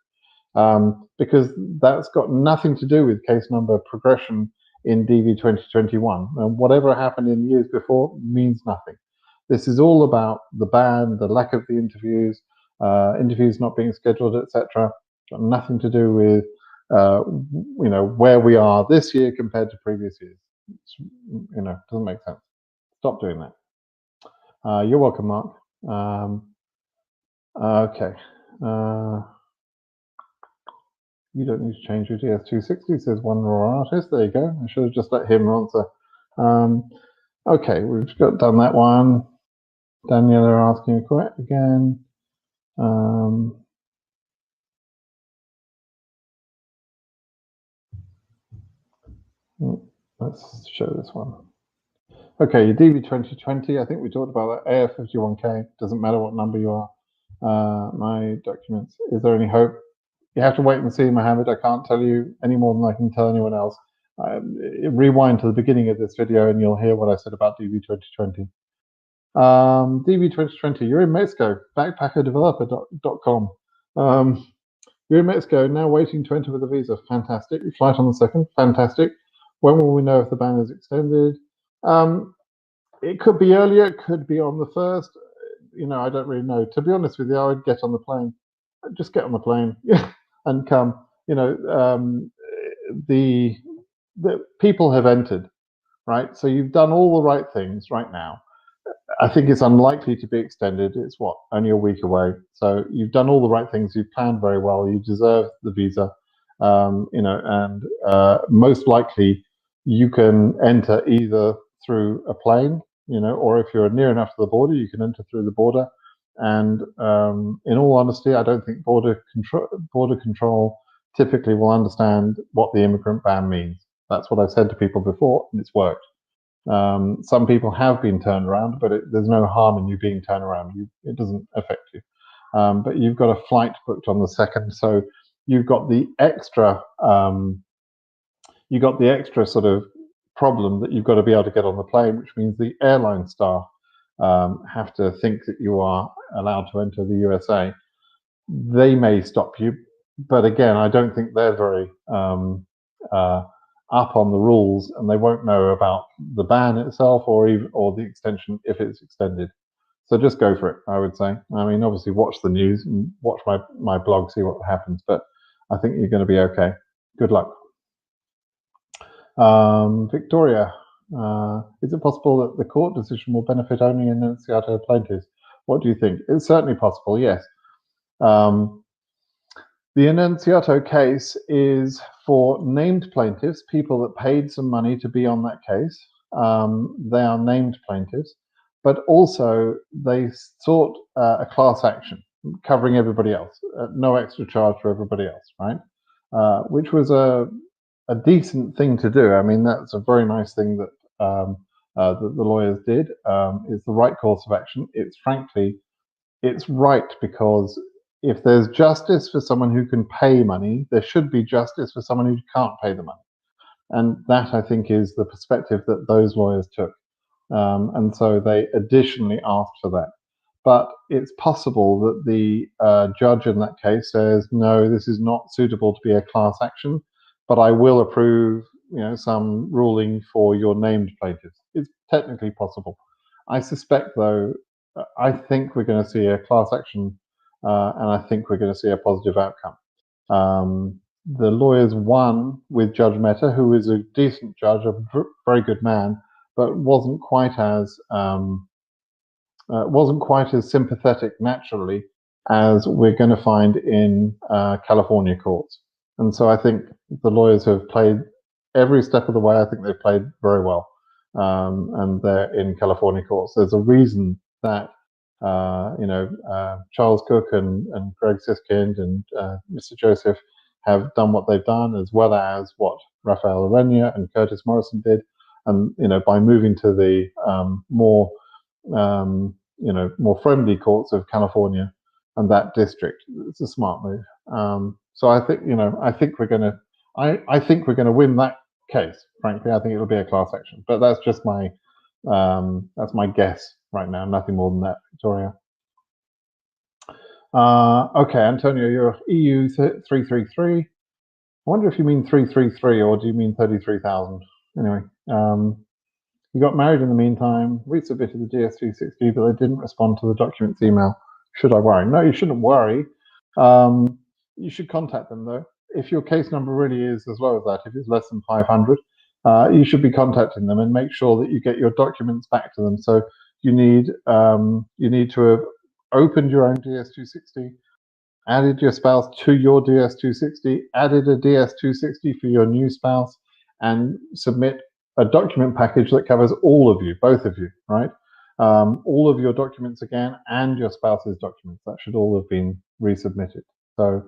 Because that's got nothing to do with case number progression in DV2021. And whatever happened in years before means nothing. This is all about the ban, the lack of the interviews, interviews not being scheduled, etc. Got nothing to do with where we are this year compared to previous years. Doesn't make sense. Stop doing that. You're welcome, Mark. Okay. You don't need to change your DS260, says one raw artist. There you go. I should have just let him answer. Okay, we've done that one. Daniela asking a question again. Let's show this one. Okay, your DV2020, I think we talked about that. AF51K, doesn't matter what number you are. My documents, is there any hope? You have to wait and see, Mohammed. I can't tell you any more than I can tell anyone else. Rewind to the beginning of this video and you'll hear what I said about DV2020. DV2020, you're in Mexico, backpackerdeveloper.com. You're in Mexico, now waiting to enter with a visa. Fantastic. Flight on the 2nd. Fantastic. When will we know if the ban is extended? It could be earlier, it could be on the 1st. I don't really know. To be honest with you, I would get on the plane. Just get on the plane and come. The people have entered, right? So you've done all the right things right now. I think it's unlikely to be extended. It's only a week away. So you've done all the right things. You've planned very well. You deserve the visa. and most likely you can enter either through a plane, or if you're near enough to the border, you can enter through the border. And in all honesty, I don't think border control typically will understand what the immigrant ban means. That's what I've said to people before, and it's worked. Some people have been turned around, but there's no harm in you being turned around. It doesn't affect you. But you've got a flight booked on the 2nd, so you've got the extra sort of problem that you've got to be able to get on the plane, which means the airline staff have to think that you are allowed to enter the USA. They may stop you, but again, I don't think they're very up on the rules, and they won't know about the ban itself or the extension if it's extended. So just go for it, I would say. I mean, obviously watch the news and watch my blog, see what happens, but I think you're going to be okay. Good luck. Victoria, is it possible that the court decision will benefit only Enunciato plaintiffs? What do you think? It's certainly possible, yes. The Enunciato case is for named plaintiffs, people that paid some money to be on that case. They are named plaintiffs, but also they sought a class action covering everybody else, no extra charge for everybody else, right? Which was a decent thing to do. I mean, that's a very nice thing that the lawyers did. It's the right course of action. It's right, because if there's justice for someone who can pay money, there should be justice for someone who can't pay the money. And that, I think, is the perspective that those lawyers took. And so they additionally asked for that. But it's possible that the judge in that case says, no, this is not suitable to be a class action, but I will approve some ruling for your named plaintiffs. It's technically possible. I suspect, though, I think we're going to see a class action, and I think we're going to see a positive outcome. The lawyers won with Judge Mehta, who is a decent judge, a very good man, but wasn't quite as sympathetic naturally as we're going to find in California courts. And so I think the lawyers have played every step of the way. I think they've played very well, and they're in California courts. There's a reason that Charles Cook and Greg Siskind and Mr. Joseph have done what they've done, as well as what Rafael Arena and Curtis Morrison did. And by moving to the more friendly courts of California and that district, it's a smart move. So I think we're going to win that case. Frankly, I think it'll be a class action, but that's just my guess right now. Nothing more than that, Victoria. Okay, Antonio, you're EU 333. I wonder if you mean 333 or do you mean 33,000? Anyway, you got married in the meantime, resubmitted the DS260, but they didn't respond to the documents email. Should I worry? No, you shouldn't worry. You should contact them, though. If your case number really is as low as that, if it's less than 500, you should be contacting them and make sure that you get your documents back to them. So you need to have opened your own DS260, added your spouse to your DS260, added a DS260 for your new spouse, and submit a document package that covers all of you, both of you, right? All of your documents again, and your spouse's documents. That should all have been resubmitted. So,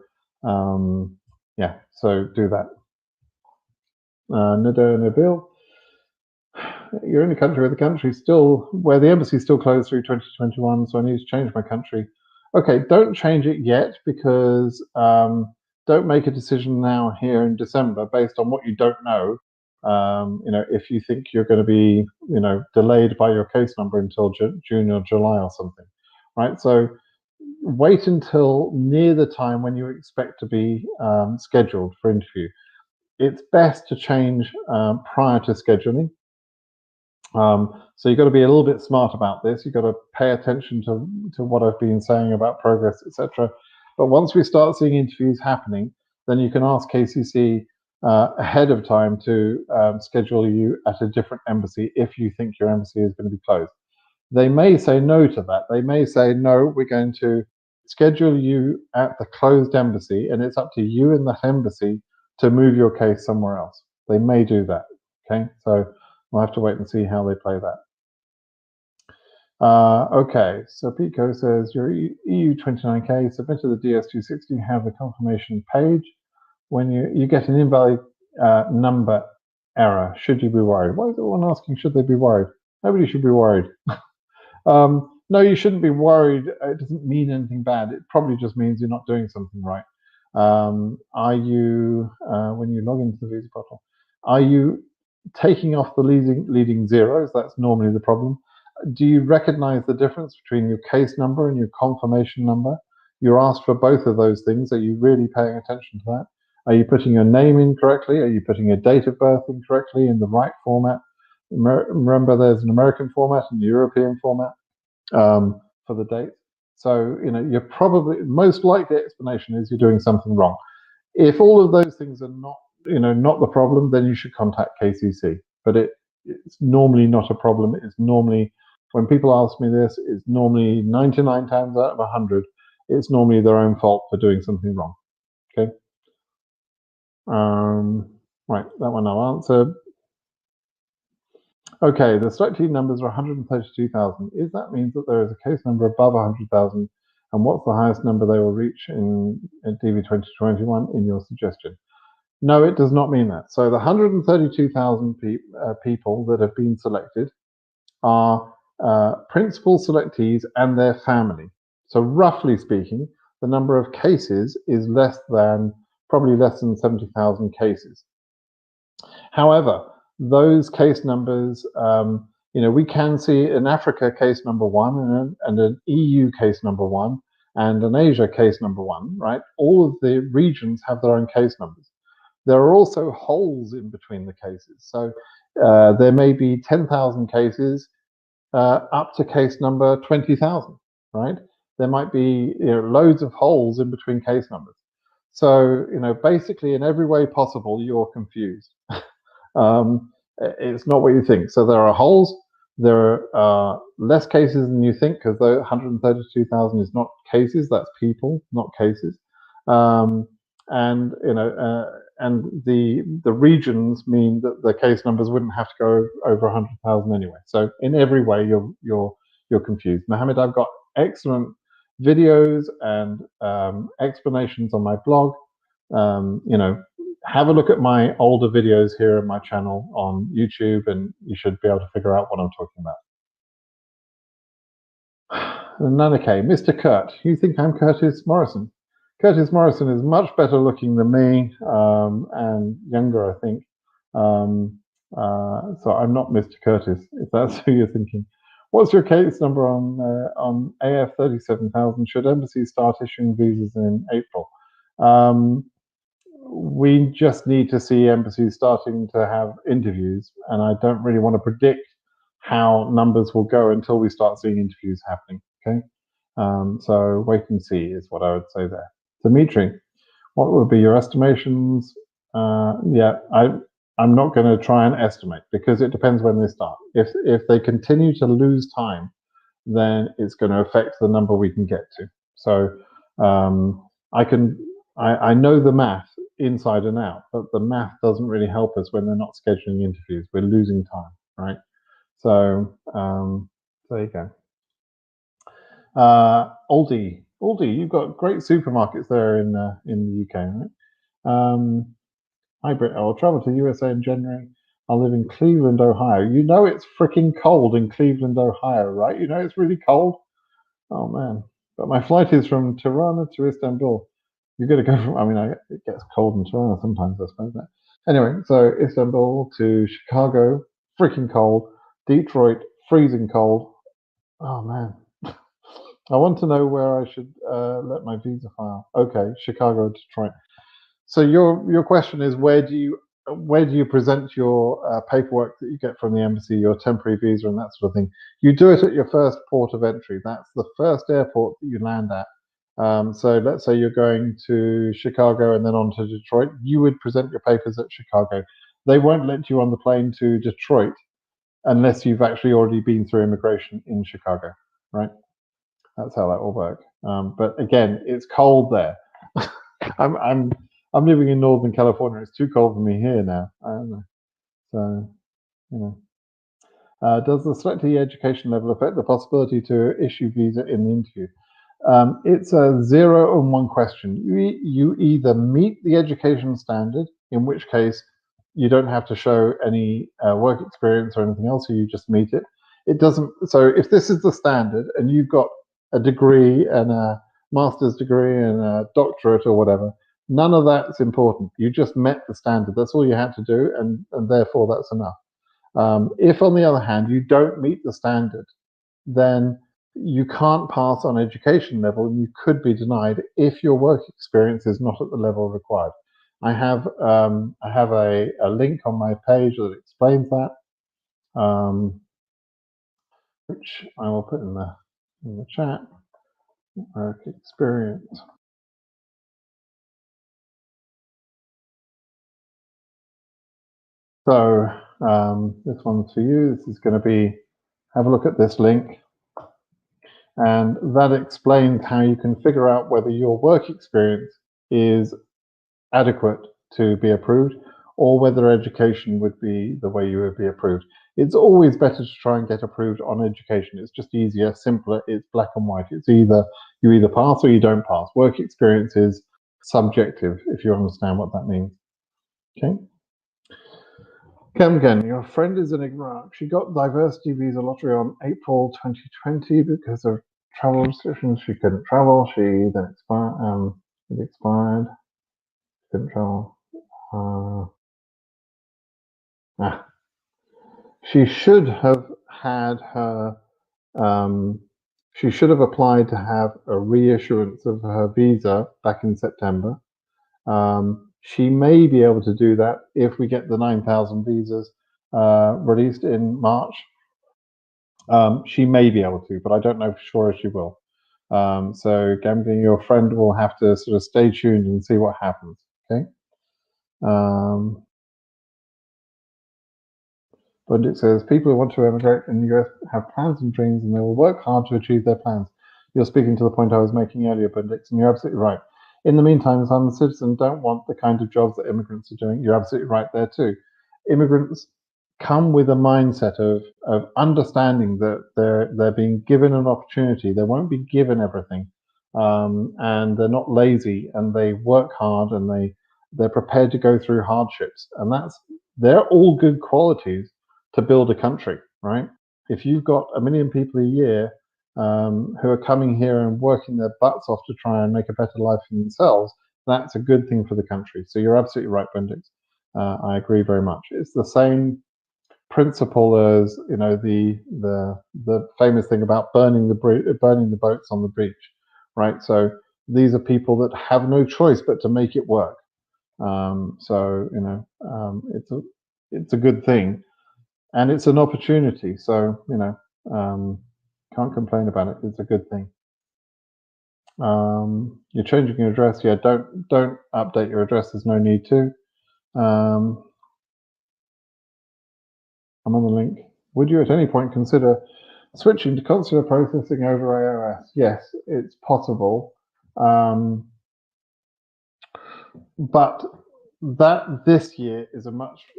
yeah, so do that. Nabil, you're in a country where the embassy is still closed through 2021, so I need to change my country. Okay, don't change it yet, because don't make a decision now here in December based on what you don't know. If you think you're going to be, delayed by your case number until June or July or something, right? So wait until near the time when you expect to be scheduled for interview. It's best to change prior to scheduling. So you've got to be a little bit smart about this. You've got to pay attention to what I've been saying about progress, etc. But once we start seeing interviews happening, then you can ask KCC ahead of time to schedule you at a different embassy if you think your embassy is going to be closed. They may say no to that. They may say, no, we're going to schedule you at the closed embassy, and it's up to you in that embassy to move your case somewhere else. They may do that. Okay, so we'll have to wait and see how they play that. Okay, so Pico says your EU29K submitted the DS260, have the confirmation page. When you get an invalid number error, should you be worried? Why is everyone asking should they be worried? Nobody should be worried. No, you shouldn't be worried. It doesn't mean anything bad. It probably just means you're not doing something right. Are you, when you log into the visa portal, are you taking off the leading zeros? That's normally the problem. Do you recognize the difference between your case number and your confirmation number? You're asked for both of those things. Are you really paying attention to that? Are you putting your name in correctly? Are you putting your date of birth in correctly in the right format? Remember, there's an American format and a European format for the date. So, you're probably, most likely explanation is you're doing something wrong. If all of those things are not, not the problem, then you should contact KCC. But it's normally not a problem. It's normally, when people ask me this, it's normally 99 times out of 100, it's normally their own fault for doing something wrong. Okay. Right, that one I'll answer. Okay, the selected numbers are 132,000. Is that means that there is a case number above 100,000? And what's the highest number they will reach in DV2021 in your suggestion? No, it does not mean that. So the 132,000 people that have been selected are principal selectees and their family. So roughly speaking, the number of cases is probably less than 70,000 cases. However, those case numbers, we can see in Africa case number 1 and an EU case number 1 and an Asia case number 1, right? All of the regions have their own case numbers. There are also holes in between the cases. So there may be 10,000 cases up to case number 20,000, right? There might be loads of holes in between case numbers. So, basically in every way possible, you're confused. It's not what you think. So there are holes. There are less cases than you think, because the 132,000 is not cases. That's people, not cases. And the regions mean that the case numbers wouldn't have to go over 100,000 anyway. So in every way, you're confused. Mohammed, I've got excellent videos and explanations on my blog. Have a look at my older videos here on my channel on YouTube, and you should be able to figure out what I'm talking about. Nanake, Mr. Kurt, you think I'm Curtis Morrison? Curtis Morrison is much better looking than me, and younger, I think. So I'm not Mr. Curtis, if that's who you're thinking. What's your case number on AF 37,000? Should embassies start issuing visas in April? We just need to see embassies starting to have interviews, and I don't really want to predict how numbers will go until we start seeing interviews happening. Okay, so wait and see is what I would say there. Dimitri, what would be your estimations? Yeah, I'm not going to try and estimate, because it depends when they start. If they continue to lose time, then it's going to affect the number we can get to. So I know the math inside and out, but the math doesn't really help us when they're not scheduling interviews. We're losing time, right? So there you go. Aldi, you've got great supermarkets there in the UK, right? Hi Brit, I'll travel to the USA in January. I'll live in Cleveland, Ohio. You know it's freaking cold in Cleveland, Ohio, right? You know it's really cold. Oh man, but my flight is from Tirana to Istanbul. You've got to go from, it gets cold in Tirana sometimes, I suppose. Anyway, so Istanbul to Chicago, freaking cold. Detroit, freezing cold. Oh man. I want to know where I should let my visa file. Okay, Chicago, Detroit. So your question is, where do you present your paperwork that you get from the embassy, your temporary visa and that sort of thing? You do it at your first port of entry. That's the first airport that you land at. So let's say you're going to Chicago and then on to Detroit. You would present your papers at Chicago. They won't let you on the plane to Detroit unless you've actually already been through immigration in Chicago, right? That's how that will work. But again, it's cold there. I'm living in Northern California. It's too cold for me here now. I don't know. So, you know. Does the selectee education level affect the possibility to issue visa in the interview? It's a 0 and 1 question. You either meet the education standard, in which case you don't have to show any work experience or anything else, so you just meet it. It doesn't. So if this is the standard and you've got a degree and a master's degree and a doctorate or whatever, none of that's important. You just met the standard. That's all you had to do, and therefore that's enough. If, on the other hand, you don't meet the standard, then you can't pass on education level, and you could be denied if your work experience is not at the level required. I have a link on my page that explains that, which I will put in the chat. Work experience. So this one's for you. This is going to be, have a look at this link. And that explains how you can figure out whether your work experience is adequate to be approved, or whether education would be the way you would be approved. It's always better to try and get approved on education. It's just easier, simpler, it's black and white. It's either you either pass or you don't pass. Work experience is subjective, if you understand what that means. Okay. Again, your friend is in Iraq. She got diversity visa lottery on April 2020 because of travel restrictions. She couldn't travel. She then expired. It expired. Couldn't travel. She should have had her. She should have applied to have a reissuance of her visa back in September. She may be able to do that if we get the 9,000 visas released in March. She may be able to, but I don't know for sure if she will. So Gamgee, your friend will have to sort of stay tuned and see what happens. Okay. But it says people who want to emigrate in the US have plans and dreams, and they will work hard to achieve their plans. You're speaking to the point I was making earlier, Bendix, and you're absolutely right. In the meantime, some citizens don't want the kind of jobs that immigrants are doing. You're absolutely right there too. Immigrants come with a mindset of understanding that they're being given an opportunity. They won't be given everything, and they're not lazy, and they work hard, and they're prepared to go through hardships, and they're all good qualities to build a country, right? If you've got 1 million people a year who are coming here and working their butts off to try and make a better life for themselves, that's a good thing for the country. So you're absolutely right, Bendix. I agree very much. It's the same principle as, you know, the famous thing about burning the boats on the beach, right? So these are people that have no choice but to make it work. So you know, it's a good thing. And it's an opportunity, so you know, can't complain about it. It's a good thing. You're changing your address. Yeah, don't update your address. There's no need to. I'm on the link. Would you at any point consider switching to consular processing over AOS? Yes, it's possible, but that this year is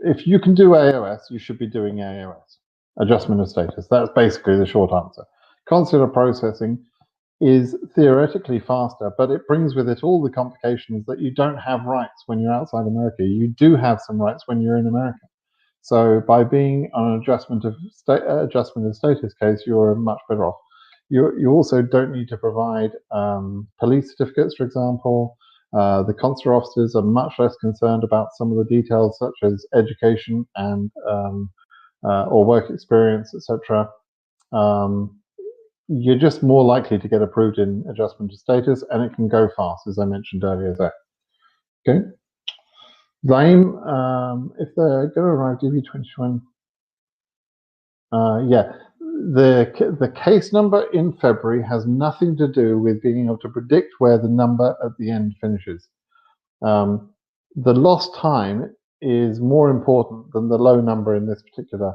if you can do AOS, you should be doing AOS, adjustment of status. That's basically the short answer. Consular processing is theoretically faster, but it brings with it all the complications that you don't have rights when you're outside America. You do have some rights when you're in America. So by being on an adjustment of status case, you're much better off. You also don't need to provide police certificates, for example. The consular officers are much less concerned about some of the details, such as education and or work experience, etc. You're just more likely to get approved in adjustment of status, and it can go fast, as I mentioned earlier there. Okay. Zaim, if they're going to arrive DV2021, yeah, the case number in February has nothing to do with being able to predict where the number at the end finishes. The lost time is more important than the low number in this particular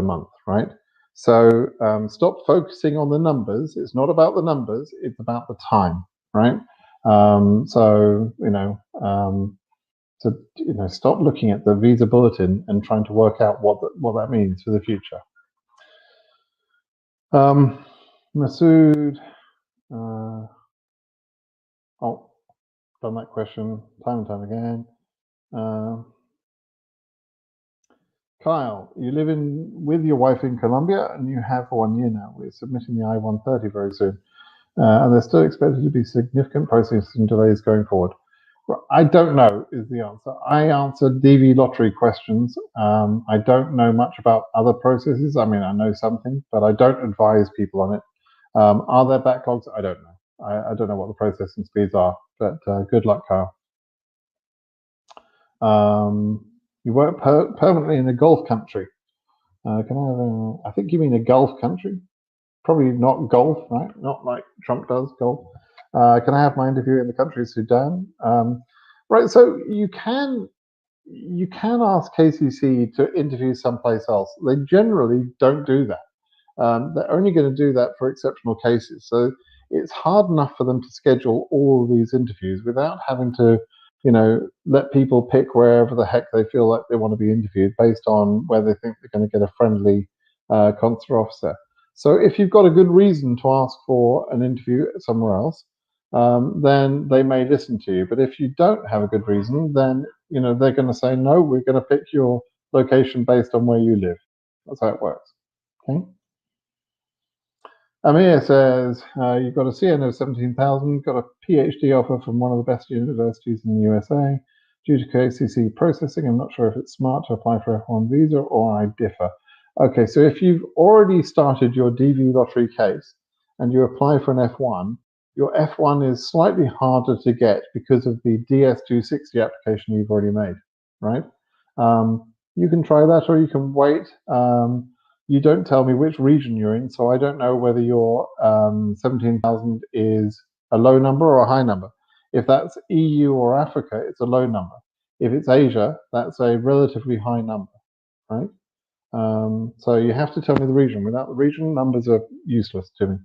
month, right? So stop focusing on the numbers. It's not about the numbers, it's about the time, right? So stop looking at the visa bulletin and trying to work out what that means for the future. Masood, done that question time and time again. Kyle, you live with your wife in Colombia, and you have for 1 year now. We're submitting the I-130 very soon, and there's still expected to be significant processing delays going forward. I don't know is the answer. I answered DV lottery questions. I don't know much about other processes. I mean, I know something, but I don't advise people on it. Are there backlogs? I don't know. I don't know what the processing speeds are, but good luck, Kyle. You work permanently in a Gulf country. I think you mean a Gulf country? Probably not golf, right? Not like Trump does golf. Can I have my interview in the country Sudan? Right, so you can ask KCC to interview someplace else. They generally don't do that. They're only going to do that for exceptional cases. So it's hard enough for them to schedule all of these interviews without having to, let people pick wherever the heck they feel like they want to be interviewed based on where they think they're going to get a friendly consular officer. So if you've got a good reason to ask for an interview somewhere else, then they may listen to you. But if you don't have a good reason, then they're going to say, no, we're going to pick your location based on where you live. That's how it works. Okay. Amir says, you've got a CN of 17,000, got a PhD offer from one of the best universities in the USA. Due to KCC processing, I'm not sure if it's smart to apply for F1 visa or I differ. Okay, so if you've already started your DV lottery case and you apply for an F1, your F1 is slightly harder to get because of the DS260 application you've already made, right? You can try that or you can wait. You don't tell me which region you're in, so I don't know whether your 17,000 is a low number or a high number. If that's EU or Africa, it's a low number. If it's Asia, that's a relatively high number, right? So you have to tell me the region. Without the region, numbers are useless to me.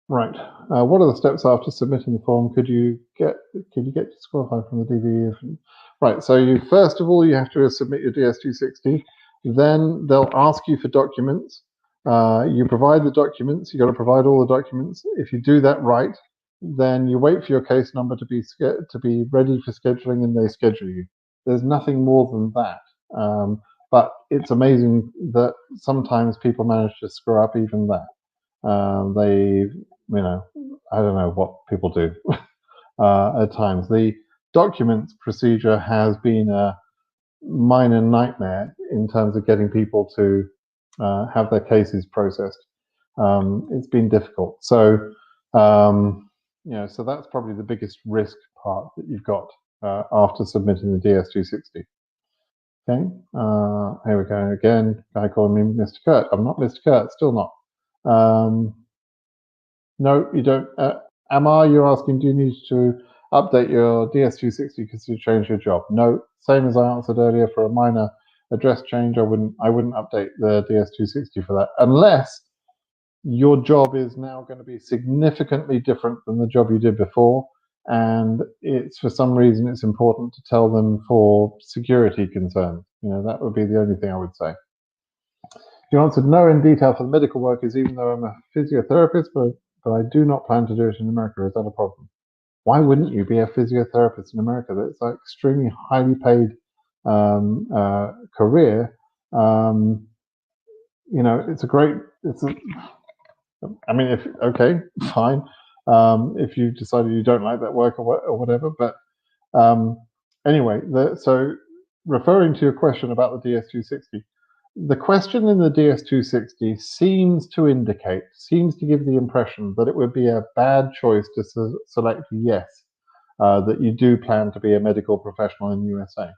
Right. What are the steps after submitting the form? Could you get disqualified from the DV? Right. So first of all, you have to submit your DS260. Then they'll ask you for documents. You provide the documents. You got to provide all the documents. If you do that right, then you wait for your case number to be ready for scheduling, and they schedule you. There's nothing more than that. But it's amazing that sometimes people manage to screw up even that. I don't know what people do at times. The documents procedure has been a minor nightmare in terms of getting people to have their cases processed. It's been difficult. So, so that's probably the biggest risk part that you've got after submitting the DS260. Okay, here we go again. Guy calling me Mr. Kurt. I'm not Mr. Kurt, still not. No, you don't. Amar, you're asking, do you need to update your DS260 because you changed your job? No, same as I answered earlier. For a minor address change, I wouldn't update the DS260 for that, unless your job is now going to be significantly different than the job you did before, and it's for some reason it's important to tell them for security concerns. That would be the only thing I would say. You answered no in detail for the medical workers, even though I'm a physiotherapist, but I do not plan to do it in America. Is that a problem? Why wouldn't you be a physiotherapist in America? That's an extremely highly paid career. Okay, fine. If you decided you don't like that work or whatever, but anyway, so referring to your question about the DS260, the question in the DS260 seems to give the impression that it would be a bad choice to select yes, that you do plan to be a medical professional in the USA.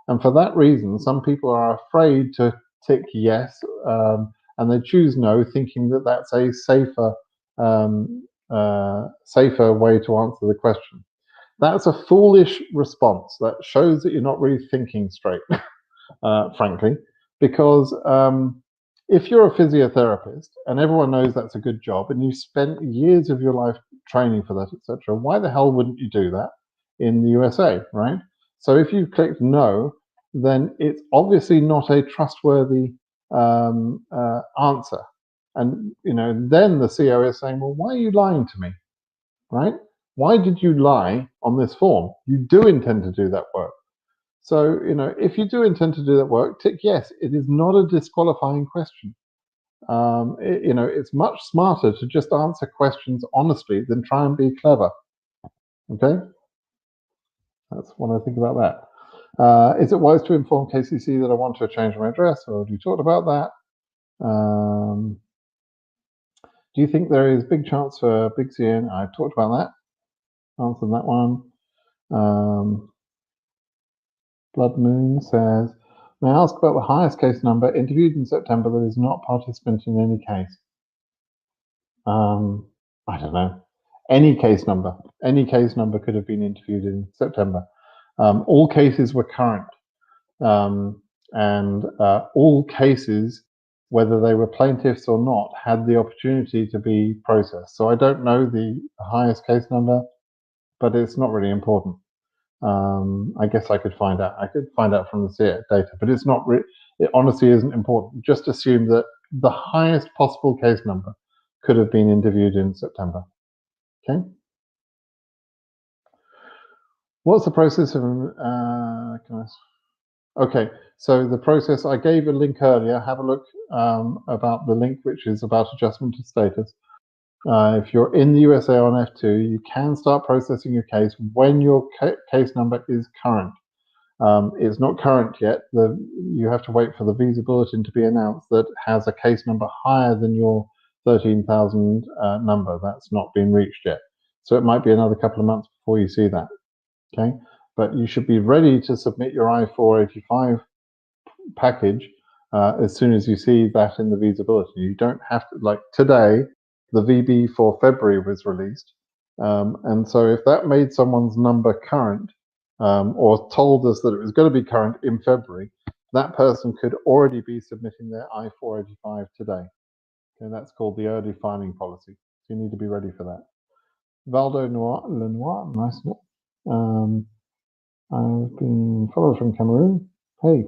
And for that reason, some people are afraid to tick yes, and they choose no, thinking that that's a safer way to answer the question. That's a foolish response. That shows that you're not really thinking straight, frankly. Because if you're a physiotherapist and everyone knows that's a good job and you've spent years of your life training for that, etc., why the hell wouldn't you do that in the USA, right? So if you clicked no, then it's obviously not a trustworthy answer. And then the CO is saying, well, why are you lying to me, right? Why did you lie on this form? You do intend to do that work. So, if you do intend to do that work, tick yes. It is not a disqualifying question. It's much smarter to just answer questions honestly than try and be clever. Okay? That's what I think about that. Is it wise to inform KCC that I want to change my address? I already talked about that. Do you think there is big chance for Big CN? I talked about that. Answered that one. Blood Moon says, may I ask about the highest case number interviewed in September that is not participant in any case? I don't know. Any case number could have been interviewed in September. All cases were current, and all cases, whether they were plaintiffs or not, had the opportunity to be processed. So I don't know the highest case number, but it's not really important. I guess I could find out. I could find out from the data, but it's not. It honestly isn't important. Just assume that the highest possible case number could have been interviewed in September. Okay. What's the process of? Okay, so the process, I gave a link earlier. Have a look about the link, which is about adjustment of status. If you're in the USA on F2, you can start processing your case when your case number is current. It's not current yet. You have to wait for the visa bulletin to be announced that has a case number higher than your 13,000 number. That's not been reached yet. So it might be another couple of months before you see that. Okay, but you should be ready to submit your I-485 package as soon as you see that in the visa bulletin. You don't have to, like today, the VB for February was released. And so if that made someone's number current or told us that it was going to be current in February, that person could already be submitting their I-485 today. Okay, that's called the early filing policy. So you need to be ready for that. Valdo Lenoir, nice name. I've been followed from Cameroon. Hey,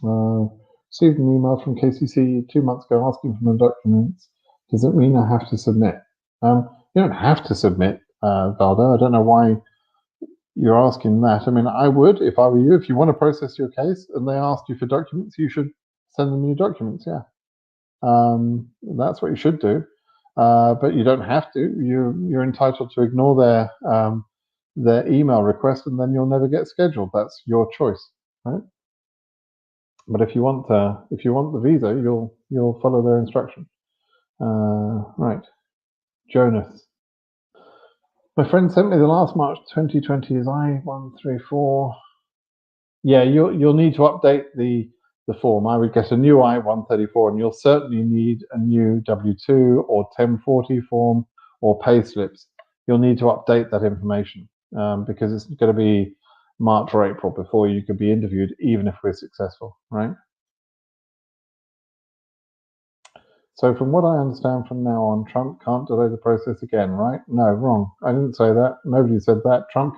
received an email from KCC 2 months ago asking for my documents. Does it mean I have to submit? You don't have to submit, Valdo. I don't know why you're asking that. I mean, I would if I were you. If you want to process your case and they asked you for documents, you should send them your documents. Yeah, that's what you should do. But you don't have to. You're entitled to ignore their email request, and then you'll never get scheduled. That's your choice, right? But if you want the visa, you'll follow their instruction. Right, Jonas. My friend sent me the last March 2020 is I-134. Yeah, you'll need to update the form. I would get a new I-134, and you'll certainly need a new W-2 or 1040 form or pay slips. You'll need to update that information because it's going to be March or April before you could be interviewed, even if we're successful, right? So from what I understand from now on, Trump can't delay the process again, right? No, wrong. I didn't say that. Nobody said that. Trump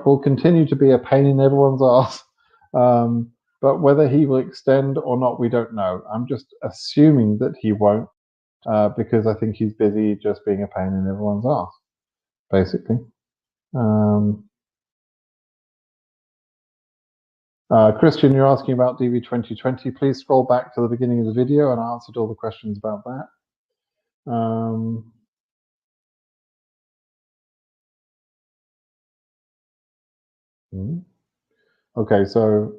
will continue to be a pain in everyone's ass. But whether he will extend or not, we don't know. I'm just assuming that he won't because I think he's busy just being a pain in everyone's ass, basically. Christian, you're asking about DV2020. Please scroll back to the beginning of the video and I answered all the questions about that. Okay, so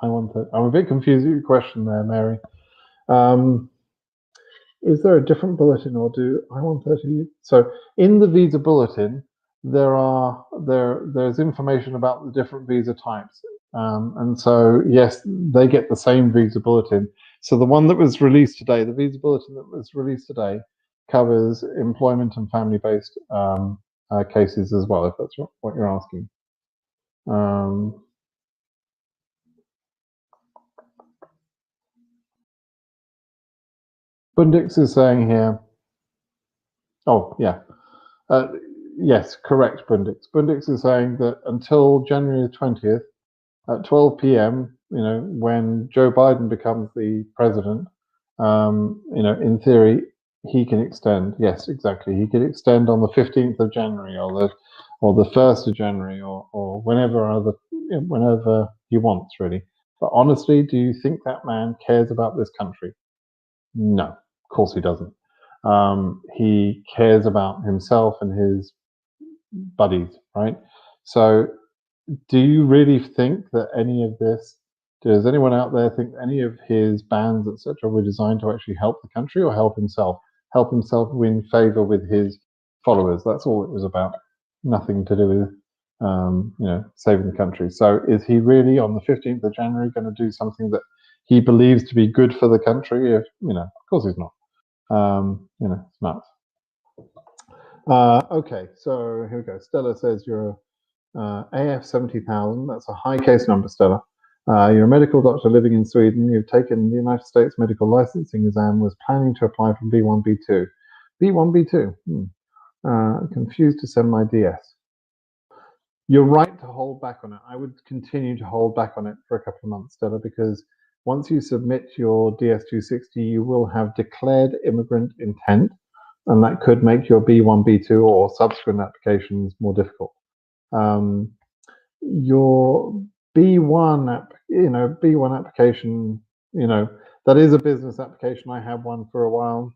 I'm a bit confused with your question there, Mary. Is there a different bulletin or do I-130? So in the visa bulletin, there's information about the different visa types. And so, yes, they get the same visa bulletin. So the one that was released today, the visa bulletin that was released today, covers employment and family-based cases as well, if that's what you're asking. Bundix is saying here, oh, yeah. Yes, correct, Bundix. Bundix is saying that until January the 20th, at 12 p.m., when Joe Biden becomes the president, in theory, he can extend. Yes, exactly. He could extend on the 15th of January or the 1st of January or whenever he wants, really. But honestly, do you think that man cares about this country? No, of course he doesn't. He cares about himself and his buddies, right? So do you really think that any of this, does anyone out there think any of his bans, etc., were designed to actually help the country or help himself? Help himself win favor with his followers. That's all it was about. Nothing to do with, saving the country. So is he really on the 15th of January going to do something that he believes to be good for the country? Of course he's not. It's nuts. Okay, so here we go. Stella says you're AF 70,000. That's a high case number, Stella. You're a medical doctor living in Sweden. You've taken the United States medical licensing exam, was planning to apply for B1, B2. B1, B2. Confused to send my DS. You're right to hold back on it. I would continue to hold back on it for a couple of months, Stella, because once you submit your DS260, you will have declared immigrant intent, and that could make your B1, B2 or subsequent applications more difficult. Your B1 B1 application, that is a business application. I have one for a while.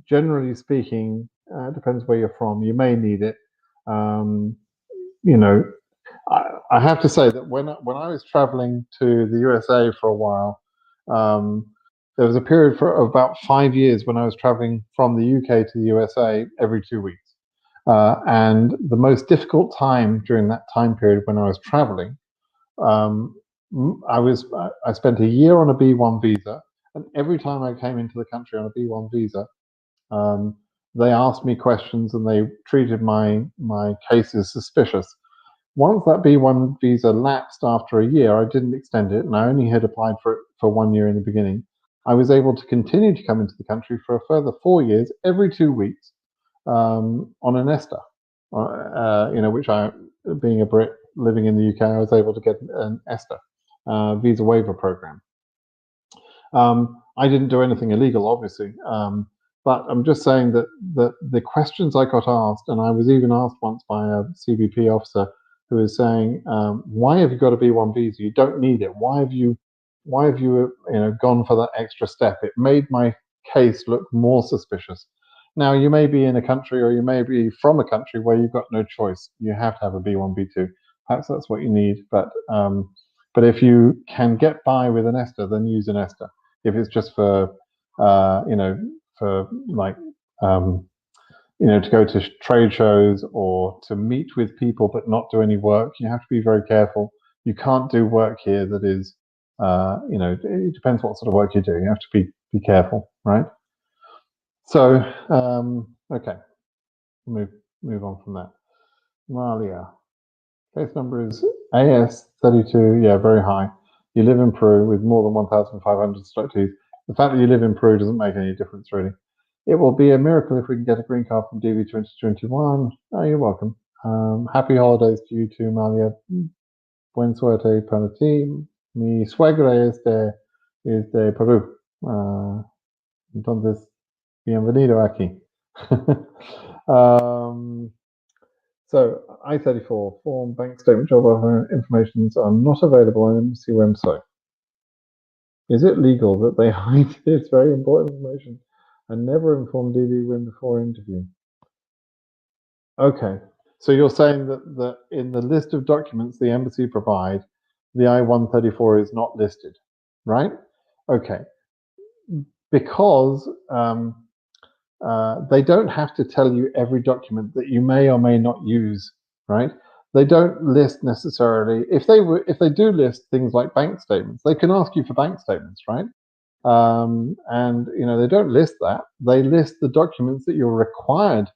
Generally speaking, it depends where you're from. You may need it. I have to say that when I was traveling to the USA for a while, there was a period for about 5 years when I was traveling from the UK to the USA every 2 weeks. And the most difficult time during that time period when I was traveling, I spent a year on a B1 visa, and every time I came into the country on a B1 visa, they asked me questions and they treated my case as suspicious. Once that B1 visa lapsed after a year, I didn't extend it, and I only had applied for it for 1 year in the beginning. I was able to continue to come into the country for a further 4 years, every 2 weeks, on an ESTA, which being a Brit living in the UK, I was able to get an ESTA, visa waiver program. I didn't do anything illegal, obviously, but I'm just saying that the questions I got asked, and I was even asked once by a CBP officer who was saying, "Why have you got a B1 visa? You don't need it. Why have you gone for that extra step? It made my case look more suspicious." Now, you may be in a country, or you may be from a country where you've got no choice. You have to have a B1, B2. Perhaps that's what you need. But if you can get by with an ESTA, then use an ESTA. If it's just for to go to trade shows or to meet with people but not do any work, you have to be very careful. You can't do work here that is, it depends what sort of work you do. You have to be careful, right? So, okay, move on from that. Malia, case number is AS32. Yeah, very high. You live in Peru with more than 1,500 selectees. The fact that you live in Peru doesn't make any difference, really. It will be a miracle if we can get a green card from DV2021. Oh, you're welcome. Happy holidays to you too, Malia. Buen suerte para ti. Mi suegra es de Perú. Entonces, bienvenido aquí. So, I-34 form bank statement job offer informations are not available on the embassy website. Is it legal that they hide this very important information and never inform DV before interview? Okay, so you're saying that in the list of documents the embassy provide, the I-134 is not listed, right? Okay, because they don't have to tell you every document that you may or may not use, right? They don't list necessarily. If they do list things like bank statements, they can ask you for bank statements, right? And they don't list that. They list the documents that you're required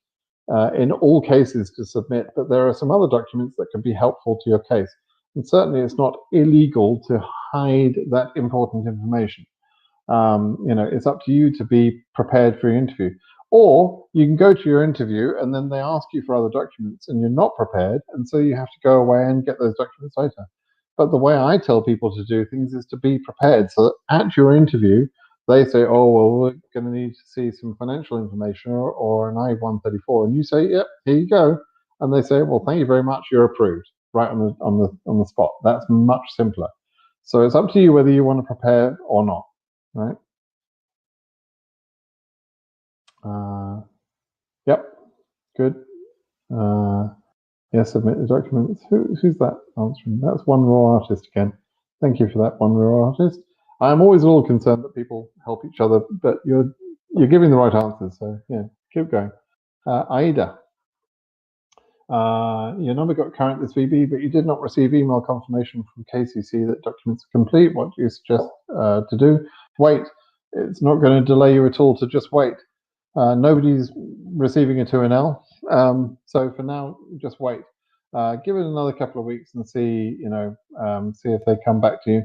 in all cases to submit, but there are some other documents that can be helpful to your case. And certainly it's not illegal to hide that important information. It's up to you to be prepared for your interview. Or you can go to your interview and then they ask you for other documents and you're not prepared, and so you have to go away and get those documents later. But the way I tell people to do things is to be prepared, so that at your interview, they say, oh, well, we're going to need to see some financial information or an I-134. And you say, yep, here you go. And they say, well, thank you very much, you're approved, right on the spot. That's much simpler. So it's up to you whether you want to prepare or not, right? Yep, good. Yeah, submit the documents. Who's that answering? That's One Raw Artist again. Thank you for that, One Raw Artist. I'm always a little concerned that people help each other, but you're giving the right answers, so yeah, keep going. Aida, your number got current this VB, but you did not receive email confirmation from KCC that documents are complete. What do you suggest to do? Wait. It's not going to delay you at all to just wait. Nobody's receiving a 2NL, so for now, just wait. Give it another couple of weeks and see, see if they come back to you.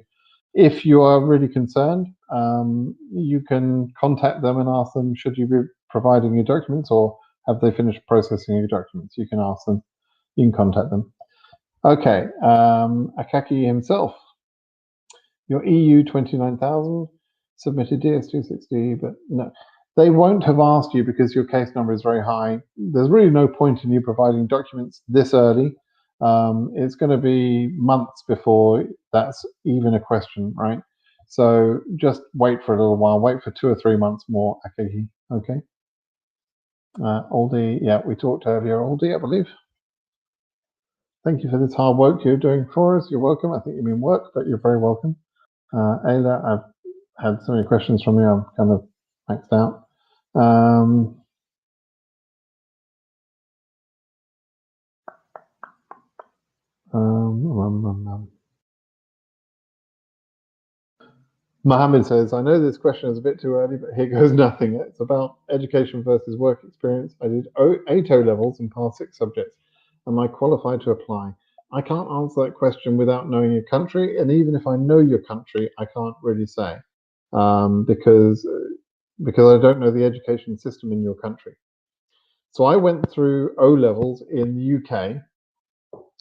If you are really concerned, you can contact them and ask them, should you be providing your documents, or have they finished processing your documents? You can ask them, you can contact them. Okay, Akaki himself, your EU 29,000 submitted DS260, but no. They won't have asked you because your case number is very high. There's really no point in you providing documents this early. It's going to be months before that's even a question, right? So just wait for a little while. Wait for 2 or 3 months more, Akagi. Okay. Aldi, yeah, we talked earlier. Aldi, I believe. Thank you for this hard work you're doing for us. You're welcome. I think you mean work, but you're very welcome. Ayla, I've had so many questions from you. I'm kind of maxed out. Mohammed says, I know this question is a bit too early, but here goes nothing. It's about education versus work experience. I did 8 O levels and passed 6 subjects. Am I qualified to apply? I can't answer that question without knowing your country, and even if I know your country, I can't really say because I don't know the education system in your country. So I went through O levels in the UK,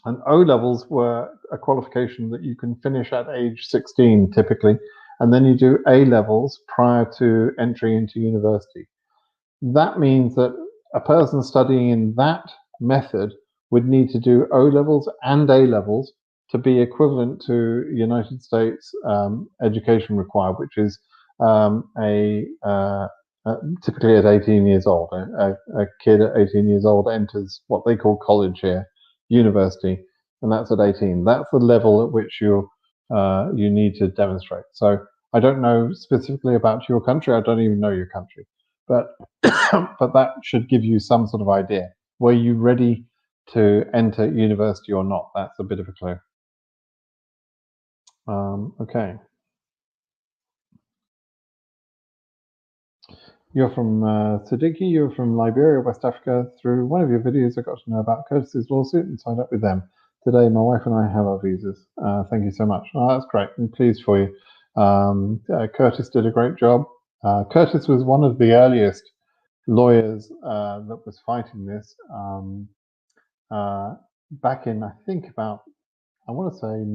and O levels were a qualification that you can finish at age 16 typically, and then you do A levels prior to entry into university. That means that a person studying in that method would need to do O levels and A levels to be equivalent to United States education required, which is typically at 18 years old. A kid at 18 years old enters what they call college here, university, and that's at 18. That's the level at which you need to demonstrate. So I don't know specifically about your country. I don't even know your country, but but that should give you some sort of idea. Were you ready to enter university or not? That's a bit of a clue. Okay. You're from Siddiqui, you're from Liberia, West Africa. Through one of your videos, I got to know about Curtis's lawsuit and signed up with them. Today, my wife and I have our visas. Thank you so much. Oh, that's great. I'm pleased for you. Curtis did a great job. Curtis was one of the earliest lawyers that was fighting this back in, I think, about, I want to say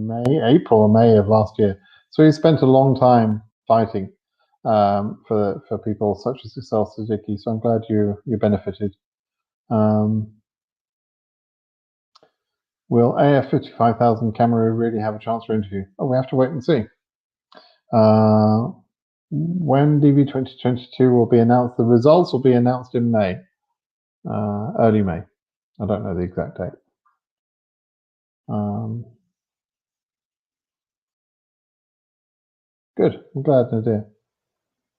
April or May of last year. So he spent a long time fighting for people such as yourself, Suzuki. So I'm glad you benefited. Will AF 55,000 Cameroon really have a chance for interview? Oh, we have to wait and see. When DV2022 will be announced, the results will be announced in May, early May. I don't know the exact date. Good, I'm glad, Nadir.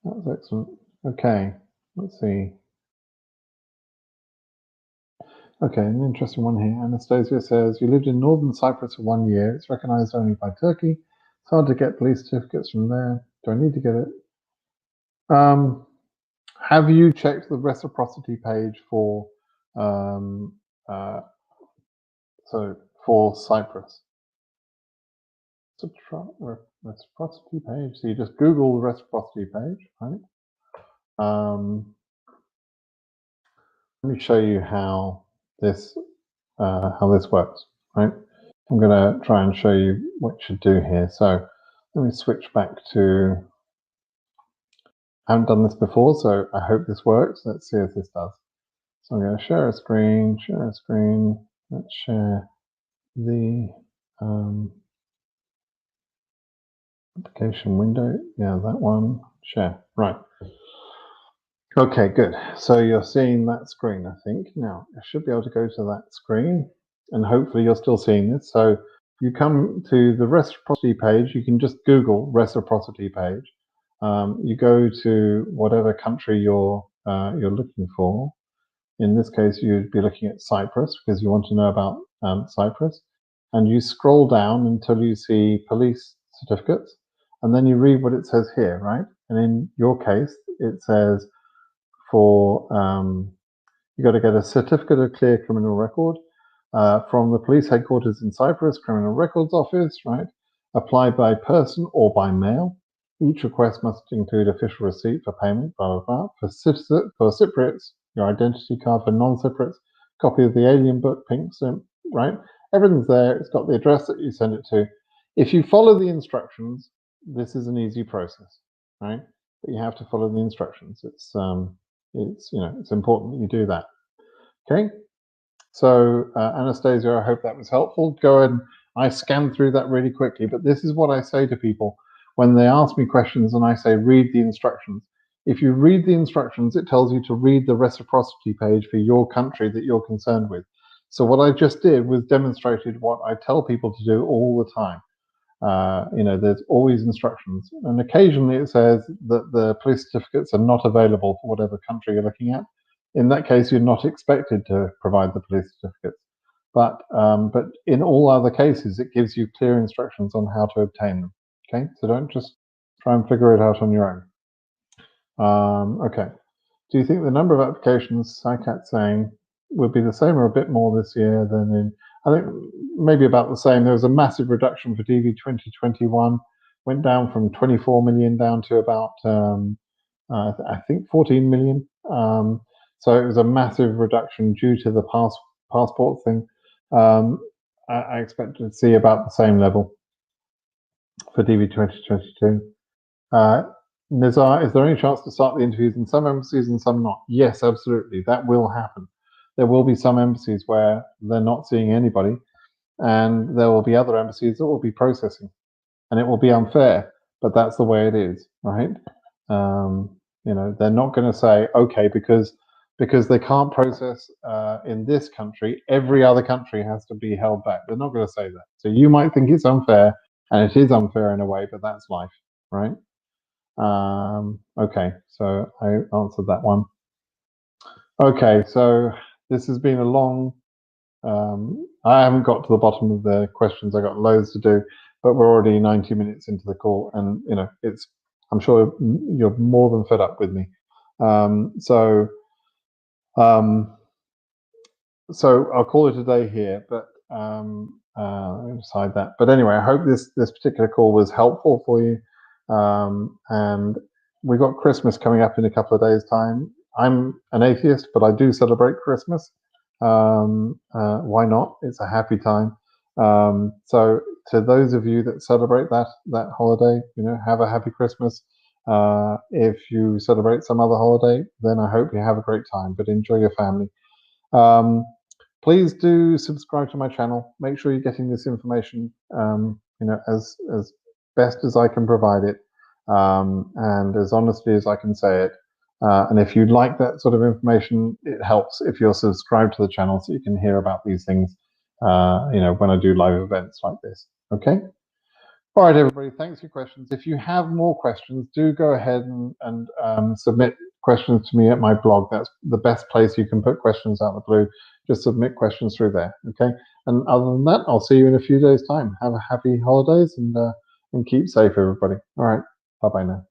That was excellent. Okay, let's see. Okay, an interesting one here. Anastasia says, you lived in northern Cyprus for 1 year. It's recognized only by Turkey. It's hard to get police certificates from there. Do I need to get it? Have you checked the reciprocity page for Cyprus? reciprocity page. So you just Google the reciprocity page, right? Let me show you how this works, right? I'm going to try and show you what you should do here. So let me switch back to. I haven't done this before, so I hope this works. Let's see if this does. So I'm going to share a screen. Let's share the application window. Yeah, that one. Share. Right. Okay, good. So you're seeing that screen, I think. Now, I should be able to go to that screen, and hopefully you're still seeing this. So you come to the reciprocity page. You can just Google reciprocity page. You go to whatever country you're looking for. In this case, you'd be looking at Cyprus because you want to know about Cyprus. And you scroll down until you see police certificates, and then you read what it says here, right? And in your case, it says you got to get a certificate of clear criminal record from the police headquarters in Cyprus, Criminal Records Office, right? Applied by person or by mail. Each request must include official receipt for payment, blah, blah, blah. For Cypriots, your identity card. For non-Cypriots, copy of the alien book, pink sim, right? Everything's there. It's got the address that you send it to. If you follow the instructions, this is an easy process, right? But you have to follow the instructions. It's important that you do that. Okay. So Anastasia, I hope that was helpful. Go ahead. I scanned through that really quickly, but this is what I say to people when they ask me questions and I say, read the instructions. If you read the instructions, it tells you to read the reciprocity page for your country that you're concerned with. So what I just did was demonstrated what I tell people to do all the time. There's always instructions, and occasionally it says that the police certificates are not available for whatever country you're looking at. In that case, you're not expected to provide the police certificates, but in all other cases, it gives you clear instructions on how to obtain them. Okay, so don't just try and figure it out on your own. Okay, do you think the number of applications, SciCat's saying, will be the same or a bit more this year than in? I think maybe about the same. There was a massive reduction for DV2021, went down from 24 million down to about, I think 14 million. So it was a massive reduction due to the passport thing. I expect to see about the same level for DV2022. Nizar, is there any chance to start the interviews in some embassies and some not? Yes, absolutely. That will happen. There will be some embassies where they're not seeing anybody, and there will be other embassies that will be processing, and it will be unfair, but that's the way it is, right? They're not going to say, okay, because they can't process in this country, every other country has to be held back. They're not going to say that. So you might think it's unfair, and it is unfair in a way, but that's life, right? Okay, so I answered that one. Okay, so this has been a long, I haven't got to the bottom of the questions. I got loads to do, but we're already 90 minutes into the call, and I'm sure you're more than fed up with me. So I'll call it a day here, but let me decide that. But anyway, I hope this particular call was helpful for you. And we've got Christmas coming up in a couple of days' time. I'm an atheist, but I do celebrate Christmas. Why not? It's a happy time. So to those of you that celebrate that holiday, have a happy Christmas. If you celebrate some other holiday, then I hope you have a great time, but enjoy your family. Please do subscribe to my channel. Make sure you're getting this information, as best as I can provide it, and as honestly as I can say it. And if you'd like that sort of information, it helps if you're subscribed to the channel so you can hear about these things, when I do live events like this. Okay? All right, everybody, thanks for your questions. If you have more questions, do go ahead and submit questions to me at my blog. That's the best place you can put questions out of the blue. Just submit questions through there, okay? And other than that, I'll see you in a few days' time. Have a happy holidays and keep safe, everybody. All right, bye-bye now.